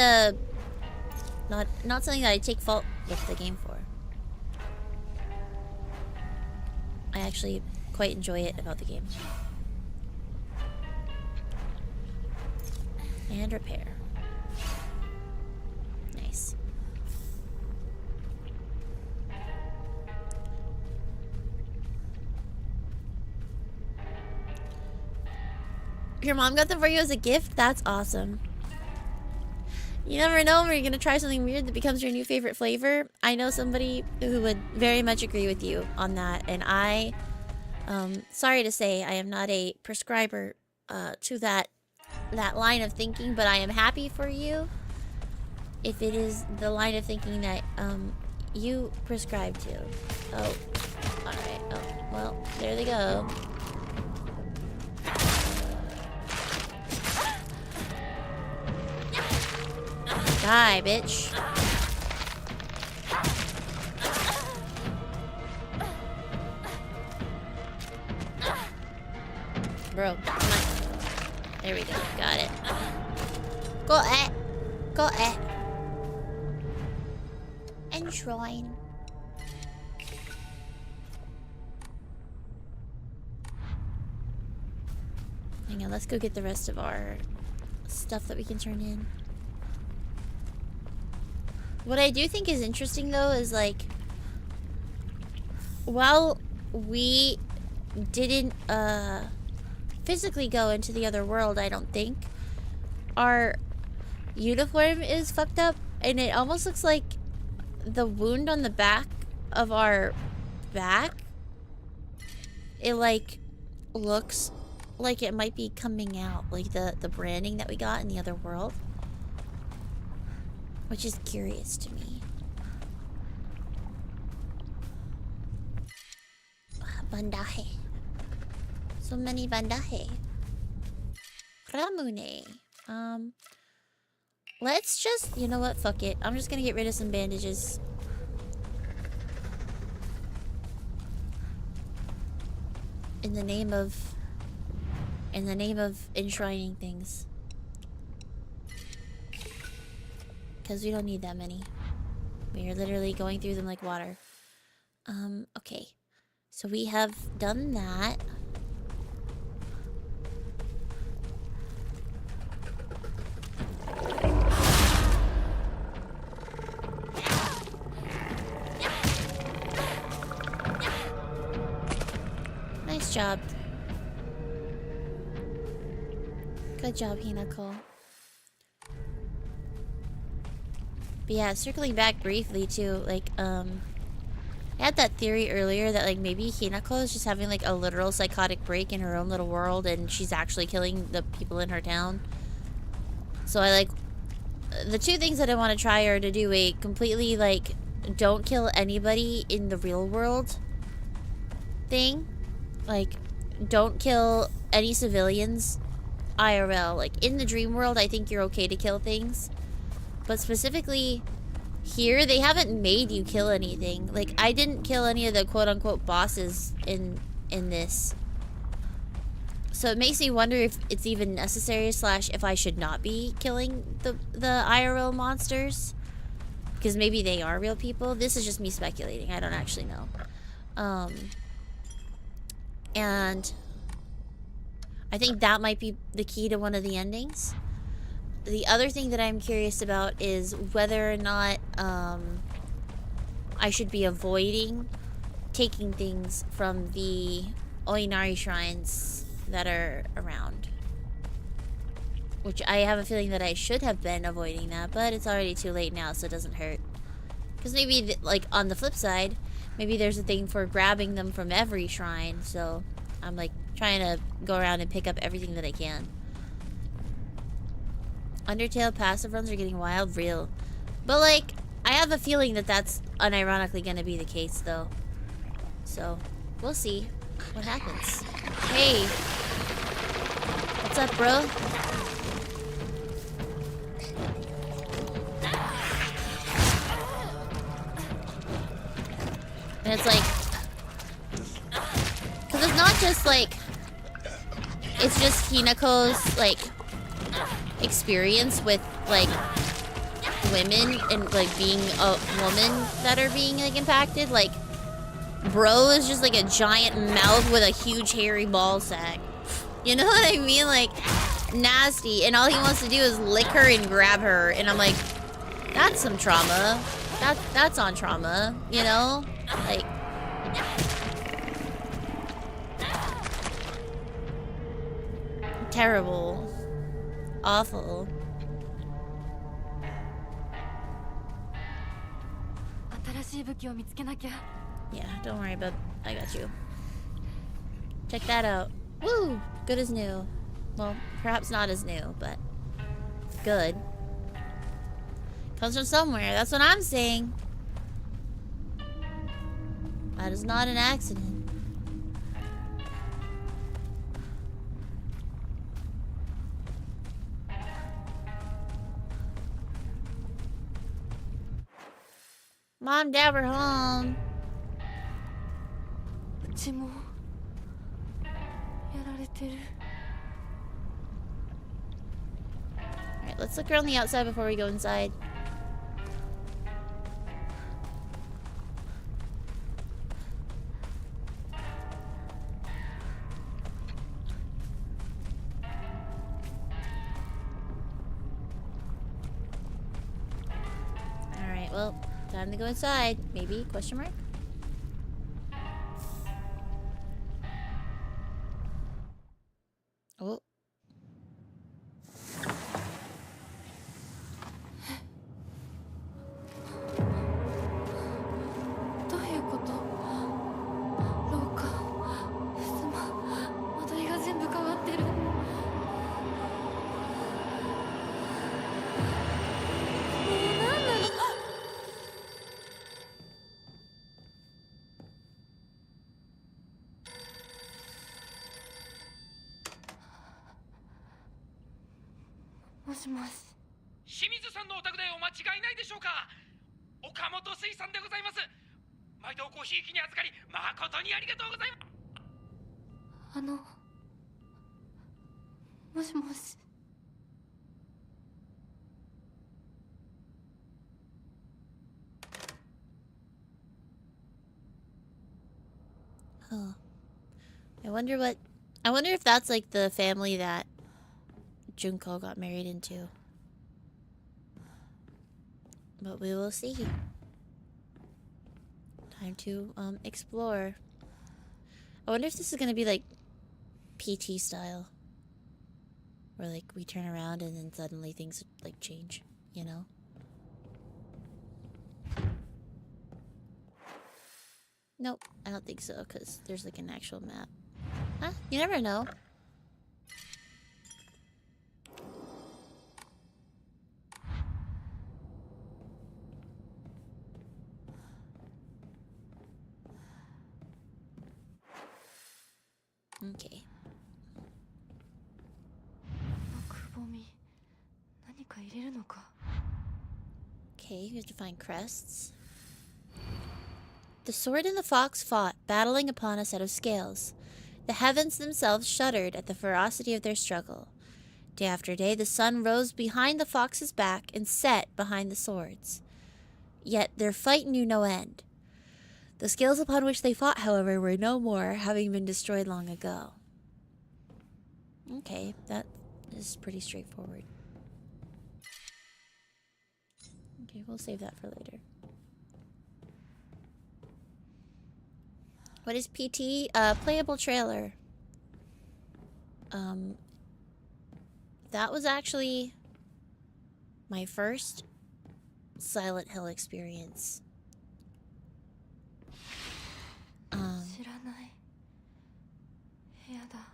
something that I take fault with the game for. I actually quite enjoy it about the game. And repair. Nice. Your mom got them for you as a gift? That's awesome. You never know when you're gonna try something weird that becomes your new favorite flavor. I know somebody who would very much agree with you on that, and I, sorry to say, I am not a prescriber to that line of thinking, but I am happy for you if it is the line of thinking that you prescribe to. Oh, all right. Oh, well, there they go. Die, bitch. Bro, come on. There we go. Got it. Got it. Got it. Enshrine. Hang on, let's go get the rest of our stuff that we can turn in. What I do think is interesting, though, is, like, while we didn't, physically go into the other world, I don't think, our uniform is fucked up, and it almost looks like the wound on the back of our back, it, like, looks like it might be coming out, like the branding that we got in the other world. Which is curious to me. Bandaje. So many bandaje. Ramune. Let's just... You know what? Fuck it. I'm just gonna get rid of some bandages. In the name of enshrining things. Because we don't need that many. We are literally going through them like water. Okay. So we have done that. Nice job. Good job, Hinako. But yeah, circling back briefly too, like, I had that theory earlier that, like, maybe Hinako is just having, like, a literal psychotic break in her own little world and she's actually killing the people in her town. So I, like, the two things that I want to try are to do a completely, like, don't kill anybody in the real world thing. Like, don't kill any civilians IRL. Like, in the dream world, I think you're okay to kill things. But specifically here, they haven't made you kill anything. Like, I didn't kill any of the quote-unquote bosses in this. So it makes me wonder if it's even necessary, slash if I should not be killing the IRL monsters. Because maybe they are real people. This is just me speculating. I don't actually know. And I think that might be the key to one of the endings. The other thing that I'm curious about is whether or not I should be avoiding taking things from the Oinari shrines that are around. Which I have a feeling that I should have been avoiding that, but it's already too late now, so it doesn't hurt. Because maybe, like, on the flip side, maybe there's a thing for grabbing them from every shrine, so I'm, like, trying to go around and pick up everything that I can. Undertale passive runs are getting wild, real. But, like, I have a feeling that that's unironically gonna be the case, though. So, we'll see what happens. Hey! What's up, bro? And it's like... Because it's not just, like... It's just Hinako's, like... experience with, like... women and, like, being a woman that are being, like, impacted. Like, bro is just, like, a giant mouth with a huge hairy ball sack. You know what I mean? Like, nasty. And all he wants to do is lick her and grab her. And I'm like, that's some trauma. That's on trauma, you know? Like... Terrible. Awful. Yeah, don't worry, bub. I got you. Check that out. Woo! Good as new. Well, perhaps not as new, but good. Comes from somewhere. That's what I'm saying. That is not an accident. Mom, Dad, we're home. Alright, let's look around the outside before we go inside. Alright, well, time to go inside. Maybe? Question mark? Oh. Oh. I wonder if that's like the family that Junko got married into. But we will see. Time to explore. I wonder if this is gonna be like PT style. Where like we turn around and then suddenly things like change, you know? Nope, I don't think so, because there's like an actual map. Huh? You never know. Okay, we have to find crests. The sword and the fox fought, battling upon a set of scales. The heavens themselves shuddered at the ferocity of their struggle. Day after day, the sun rose behind the fox's back and set behind the swords. Yet their fight knew no end. The scales upon which they fought, however, were no more, having been destroyed long ago. Okay, that is pretty straightforward. Okay, we'll save that for later. What is PT? Playable trailer. That was actually my first Silent Hill experience. 知らない部屋だ。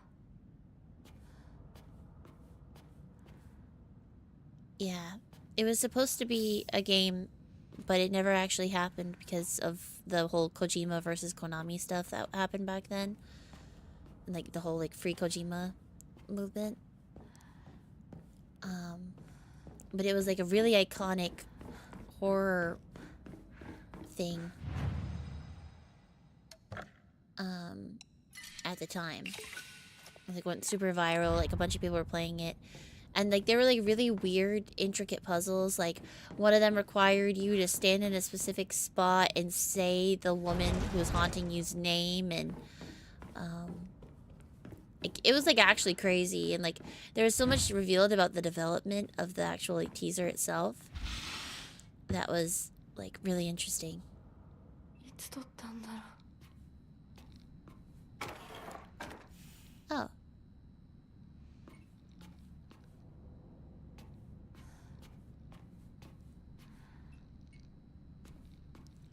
Yeah, it was supposed to be a game, but it never actually happened because of the whole Kojima versus Konami stuff that happened back then. And like the whole like free Kojima movement. But it was like a really iconic horror thing. At the time. It like went super viral, like a bunch of people were playing it. And like they were like really weird, intricate puzzles. Like one of them required you to stand in a specific spot and say the woman who was haunting you's name, and it was like actually crazy. And like there was so much revealed about the development of the actual like teaser itself that was like really interesting. いつ撮ったんだろう。 Oh.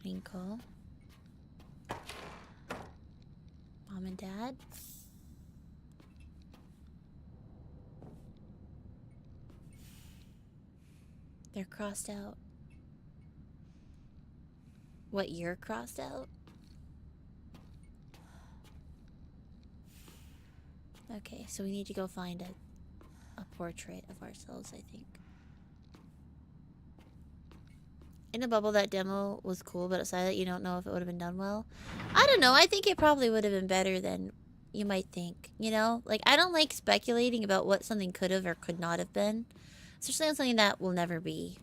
Rinkle. Mom and Dad. They're crossed out. What, you're crossed out? Okay, so we need to go find a portrait of ourselves, I think. In a bubble, that demo was cool, but aside that, you don't know if it would have been done well. I don't know. I think it probably would have been better than you might think, you know? Like, I don't like speculating about what something could have or could not have been. Especially on something that will never be.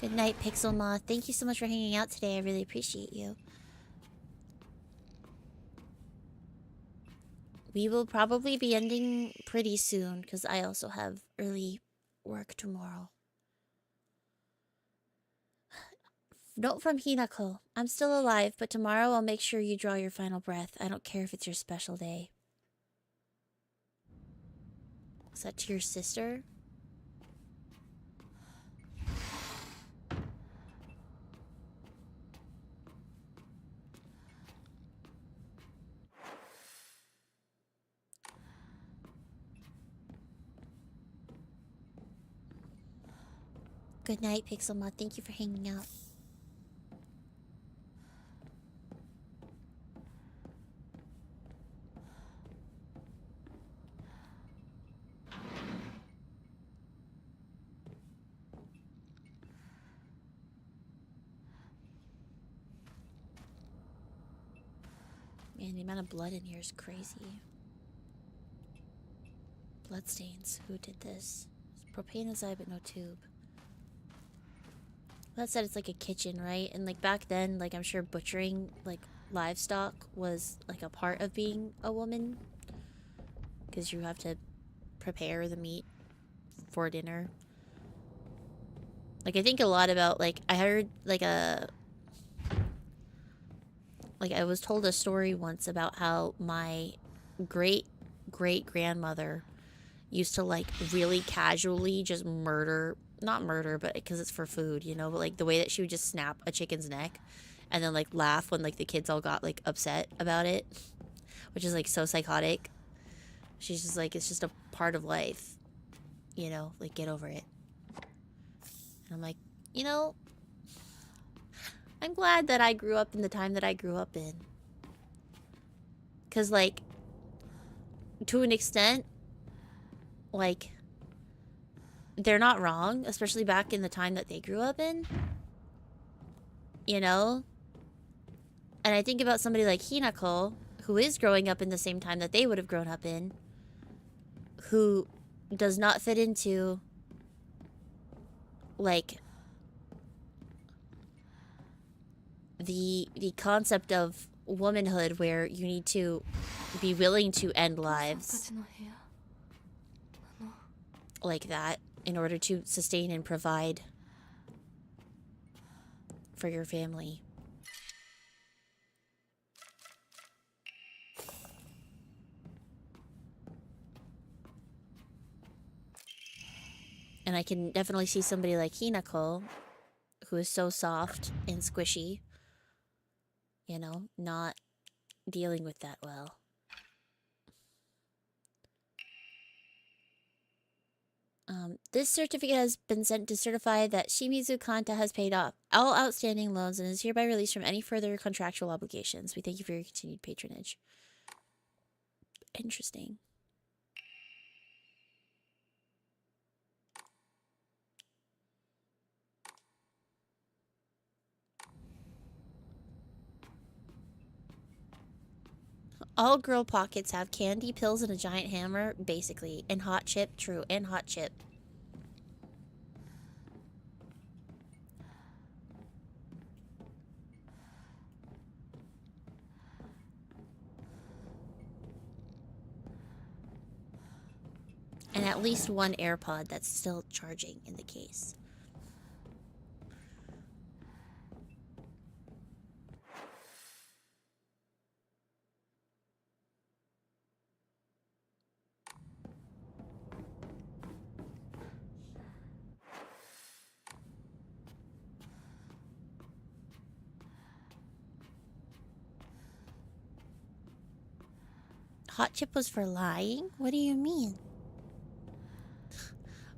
Good night, Pixel Moth. Thank you so much for hanging out today. I really appreciate you. We will probably be ending pretty soon because I also have early work tomorrow. Note from Hinako. I'm still alive, but tomorrow I'll make sure you draw your final breath. I don't care if it's your special day. Is that to your sister? Good night, Pixelmod. Thank you for hanging out. Man, the amount of blood in here is crazy. Bloodstains. Who did this? Propane inside, but no tube. That said, it's like a kitchen, right? And like back then, like I'm sure butchering like livestock was like a part of being a woman, because you have to prepare the meat for dinner. Like I think a lot about like I heard like I was told a story once about how my great grandmother used to like really casually just murder. Not murder, but because it's for food, you know, but like the way that she would just snap a chicken's neck and then like laugh when like the kids all got like upset about it, which is like so psychotic. She's just like, it's just a part of life, you know, like get over it. And I'm like, you know, I'm glad that I grew up in the time that I grew up in, because like to an extent, like, they're not wrong, especially back in the time that they grew up in. You know? And I think about somebody like Hinako, who is growing up in the same time that they would have grown up in, who does not fit into, like, the concept of womanhood where you need to be willing to end lives たちの部屋。like that in order to sustain and provide for your family. And I can definitely see somebody like Hinako, who is so soft and squishy, you know, not dealing with that well. This certificate has been sent to certify that Shimizu Kanta has paid off all outstanding loans and is hereby released from any further contractual obligations. We thank you for your continued patronage. Interesting. All girl pockets have candy, pills, and a giant hammer, basically. And hot chip, true, and hot chip. And at least one AirPod that's still charging in the case. Hot chip was for lying? What do you mean?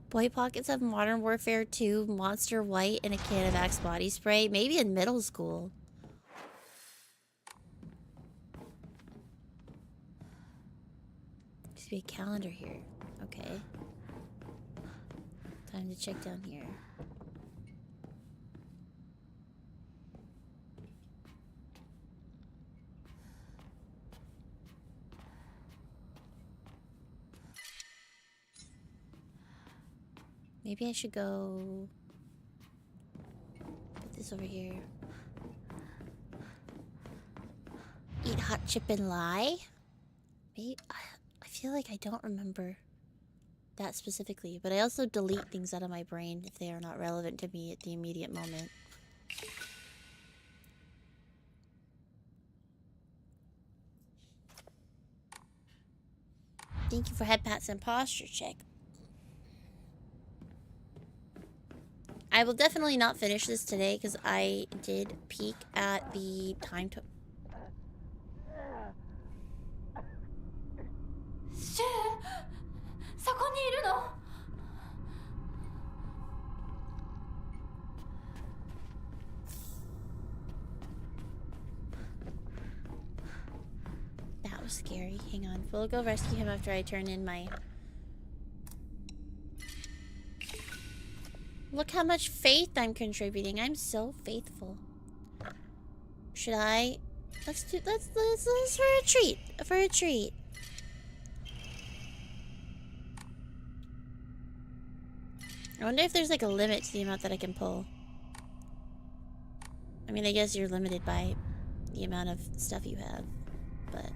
Boy pockets have Modern Warfare 2, Monster White, and a can of Axe body spray. Maybe in middle school. There's be a calendar here. Okay. Time to check down here. Maybe I should go put this over here. Eat hot chip and lie? Maybe I feel like I don't remember that specifically, but I also delete things out of my brain if they are not relevant to me at the immediate moment. Thank you for head pats and posture check. I will definitely not finish this today because I did peek at the time to. That was scary. Hang on. We'll go rescue him after I turn in my. Look how much faith I'm contributing. I'm so faithful. Should I? Let's for a treat. For a treat. I wonder if there's like a limit to the amount that I can pull. I mean, I guess you're limited by the amount of stuff you have, but.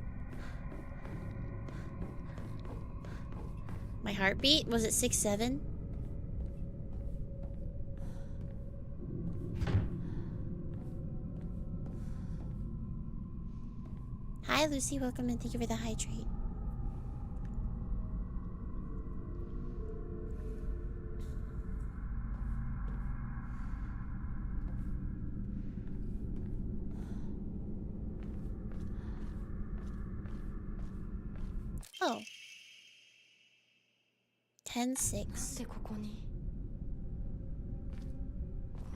My heartbeat? Was it 6-7? Hi, Lucy. Welcome and thank you for the hydrate. Oh. 10-6. でここに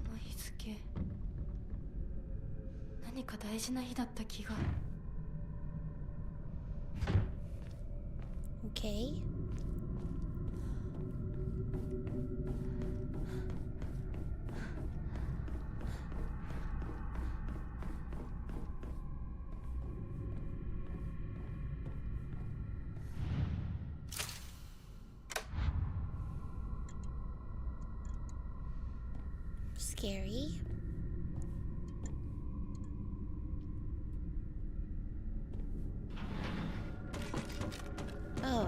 この日付何か大事な日だった気が Okay. Scary. Oh,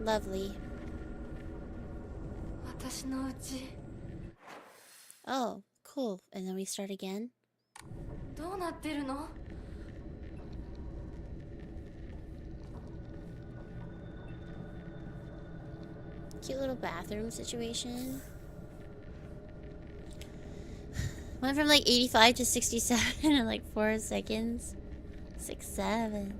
lovely. 私の家 Oh, cool. And then we start again. どうなってるの？ Cute little bathroom situation. Went from like 85 to 67 in like 4 seconds. 67.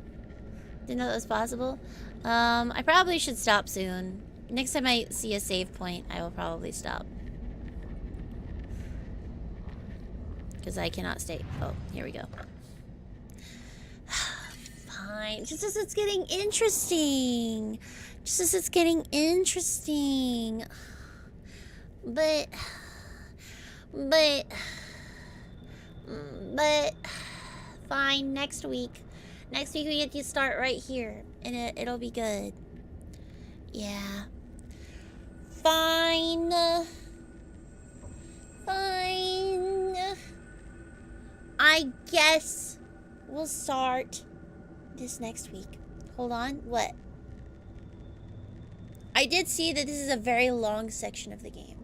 Didn't know that was possible. I probably should stop soon. Next time I see a save point, I will probably stop. Because I cannot stay. Oh, here we go. Fine. Just as it's getting interesting. Just as it's getting interesting. But fine, next week. Next week we get to start right here. And it'll be good. Yeah. Fine. Fine. I guess we'll start this next week. Hold on. What? I did see that this is a very long section of the game.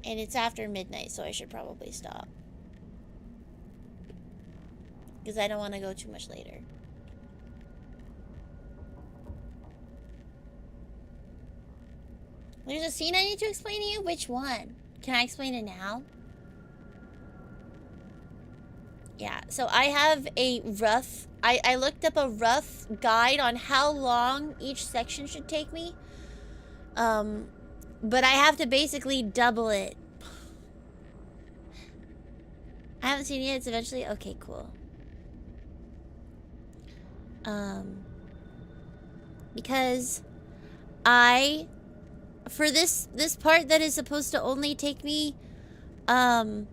And it's after midnight, so I should probably stop. Because I don't want to go too much later. There's a scene I need to explain to you? Which one? Can I explain it now? Yeah, so I have a rough... I looked up a rough guide on how long each section should take me. But I have to basically double it. I haven't seen it yet. It's eventually... Okay, cool. Because for this part that is supposed to only take me an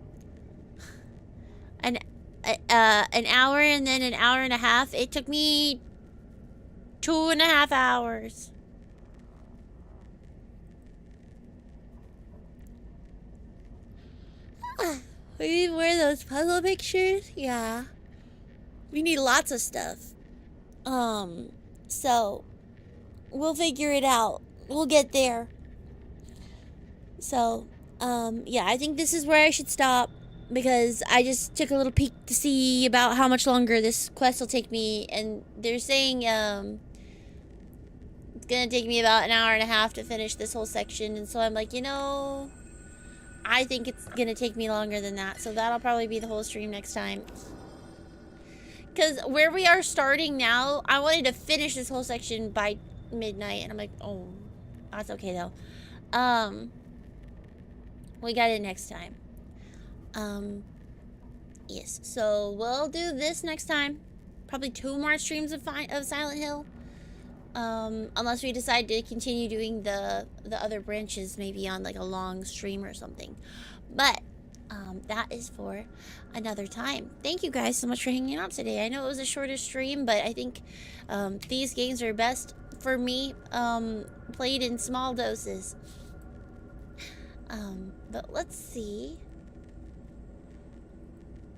hour and then an hour and a half, it took me 2.5 hours. We need more of those puzzle pictures. Yeah, we need lots of stuff. So we'll figure it out. We'll get there. So, yeah, I think this is where I should stop because I just took a little peek to see about how much longer this quest will take me, and they're saying, it's gonna take me about an hour and a half to finish this whole section, and so I'm like, you know, I think it's gonna take me longer than that, so that'll probably be the whole stream next time. Because where we are starting now, I wanted to finish this whole section by midnight, and I'm like, oh, that's okay though. We got it next time. Yes, so we'll do this next time. Probably 2 more streams of Silent Hill. Unless we decide to continue doing the other branches, maybe on like a long stream or something. But that is for another time. Thank you guys so much for hanging out today. I know it was a shorter stream, but I think these games are best for me played in small doses. But let's see.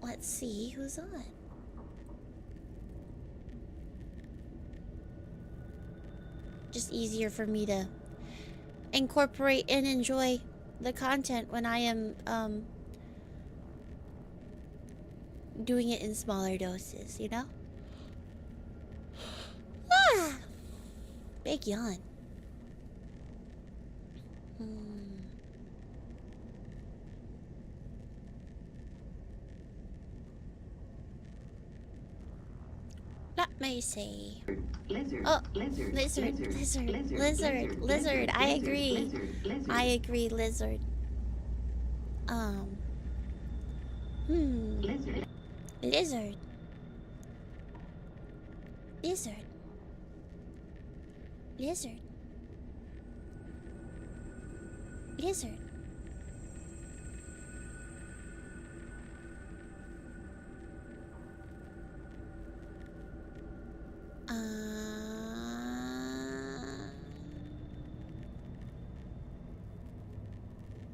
Let's see who's on. Just easier for me to incorporate and enjoy the content when I am doing it in smaller doses, you know? Ah! Big yawn. Let me see. Oh, lizard. I agree. Lizard. Lizard. Lizard. Lizard. Lizard.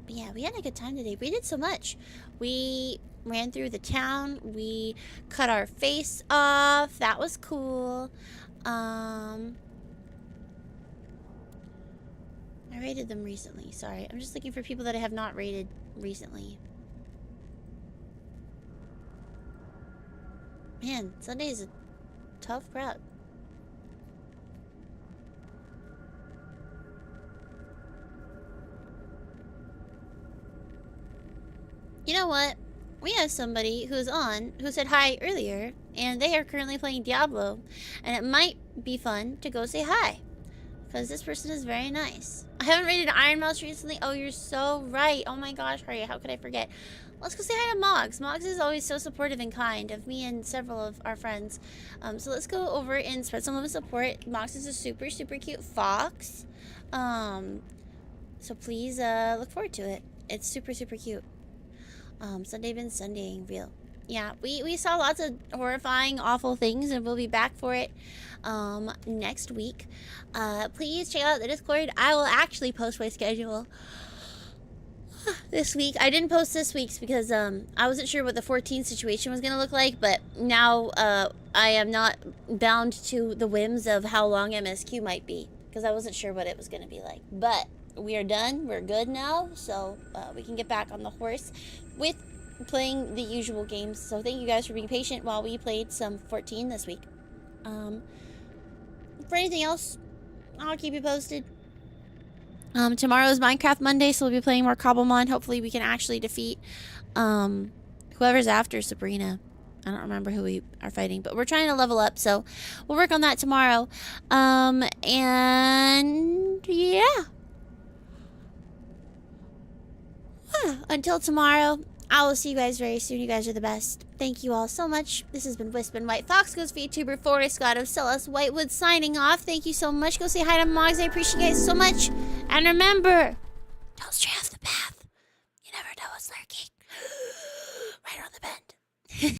But yeah, we had a good time today. We did so much. We ran through the town. We cut our face off. That was cool. I rated them recently. Sorry. I'm just looking for people that I have not rated recently. Man, Sunday is a tough crowd. You know what? We have somebody who's on who said hi earlier, and they are currently playing Diablo, and it might be fun to go say hi, because this person is very nice. I haven't rated Iron Mouse recently. Oh, you're so right. Oh my gosh, Harry, how could I forget? Let's go say hi to Moggs. Moggs is always so supportive and kind of me and several of our friends. So let's go over and spread some love and support. Moggs is a super, super cute fox. So please look forward to it. It's super, super cute. Sunday been Sundaying real. Yeah, we saw lots of horrifying, awful things, and we'll be back for it next week. Please check out the Discord. I will actually post my schedule this week. I didn't post this week's because I wasn't sure what the 14 situation was gonna look like, but now I am not bound to the whims of how long MSQ might be, because I wasn't sure what it was gonna be like. But we are done. We're good now, so we can get back on the horse with playing the usual games. So thank you guys for being patient while we played some 14 this week. For anything else, I'll keep you posted. Tomorrow is Minecraft Monday, so we'll be playing more Cobblemon. Hopefully we can actually defeat whoever's after Sabrina. I don't remember who we are fighting, but we're trying to level up, so we'll work on that tomorrow. And yeah. Until tomorrow, I will see you guys very soon. You guys are the best. Thank you all so much. This has been Wispin White Fox, Ghost VTuber, Forest God of Celos, Whitewood signing off. Thank you so much. Go say hi to Moggs. I appreciate you guys so much. And remember, don't stray.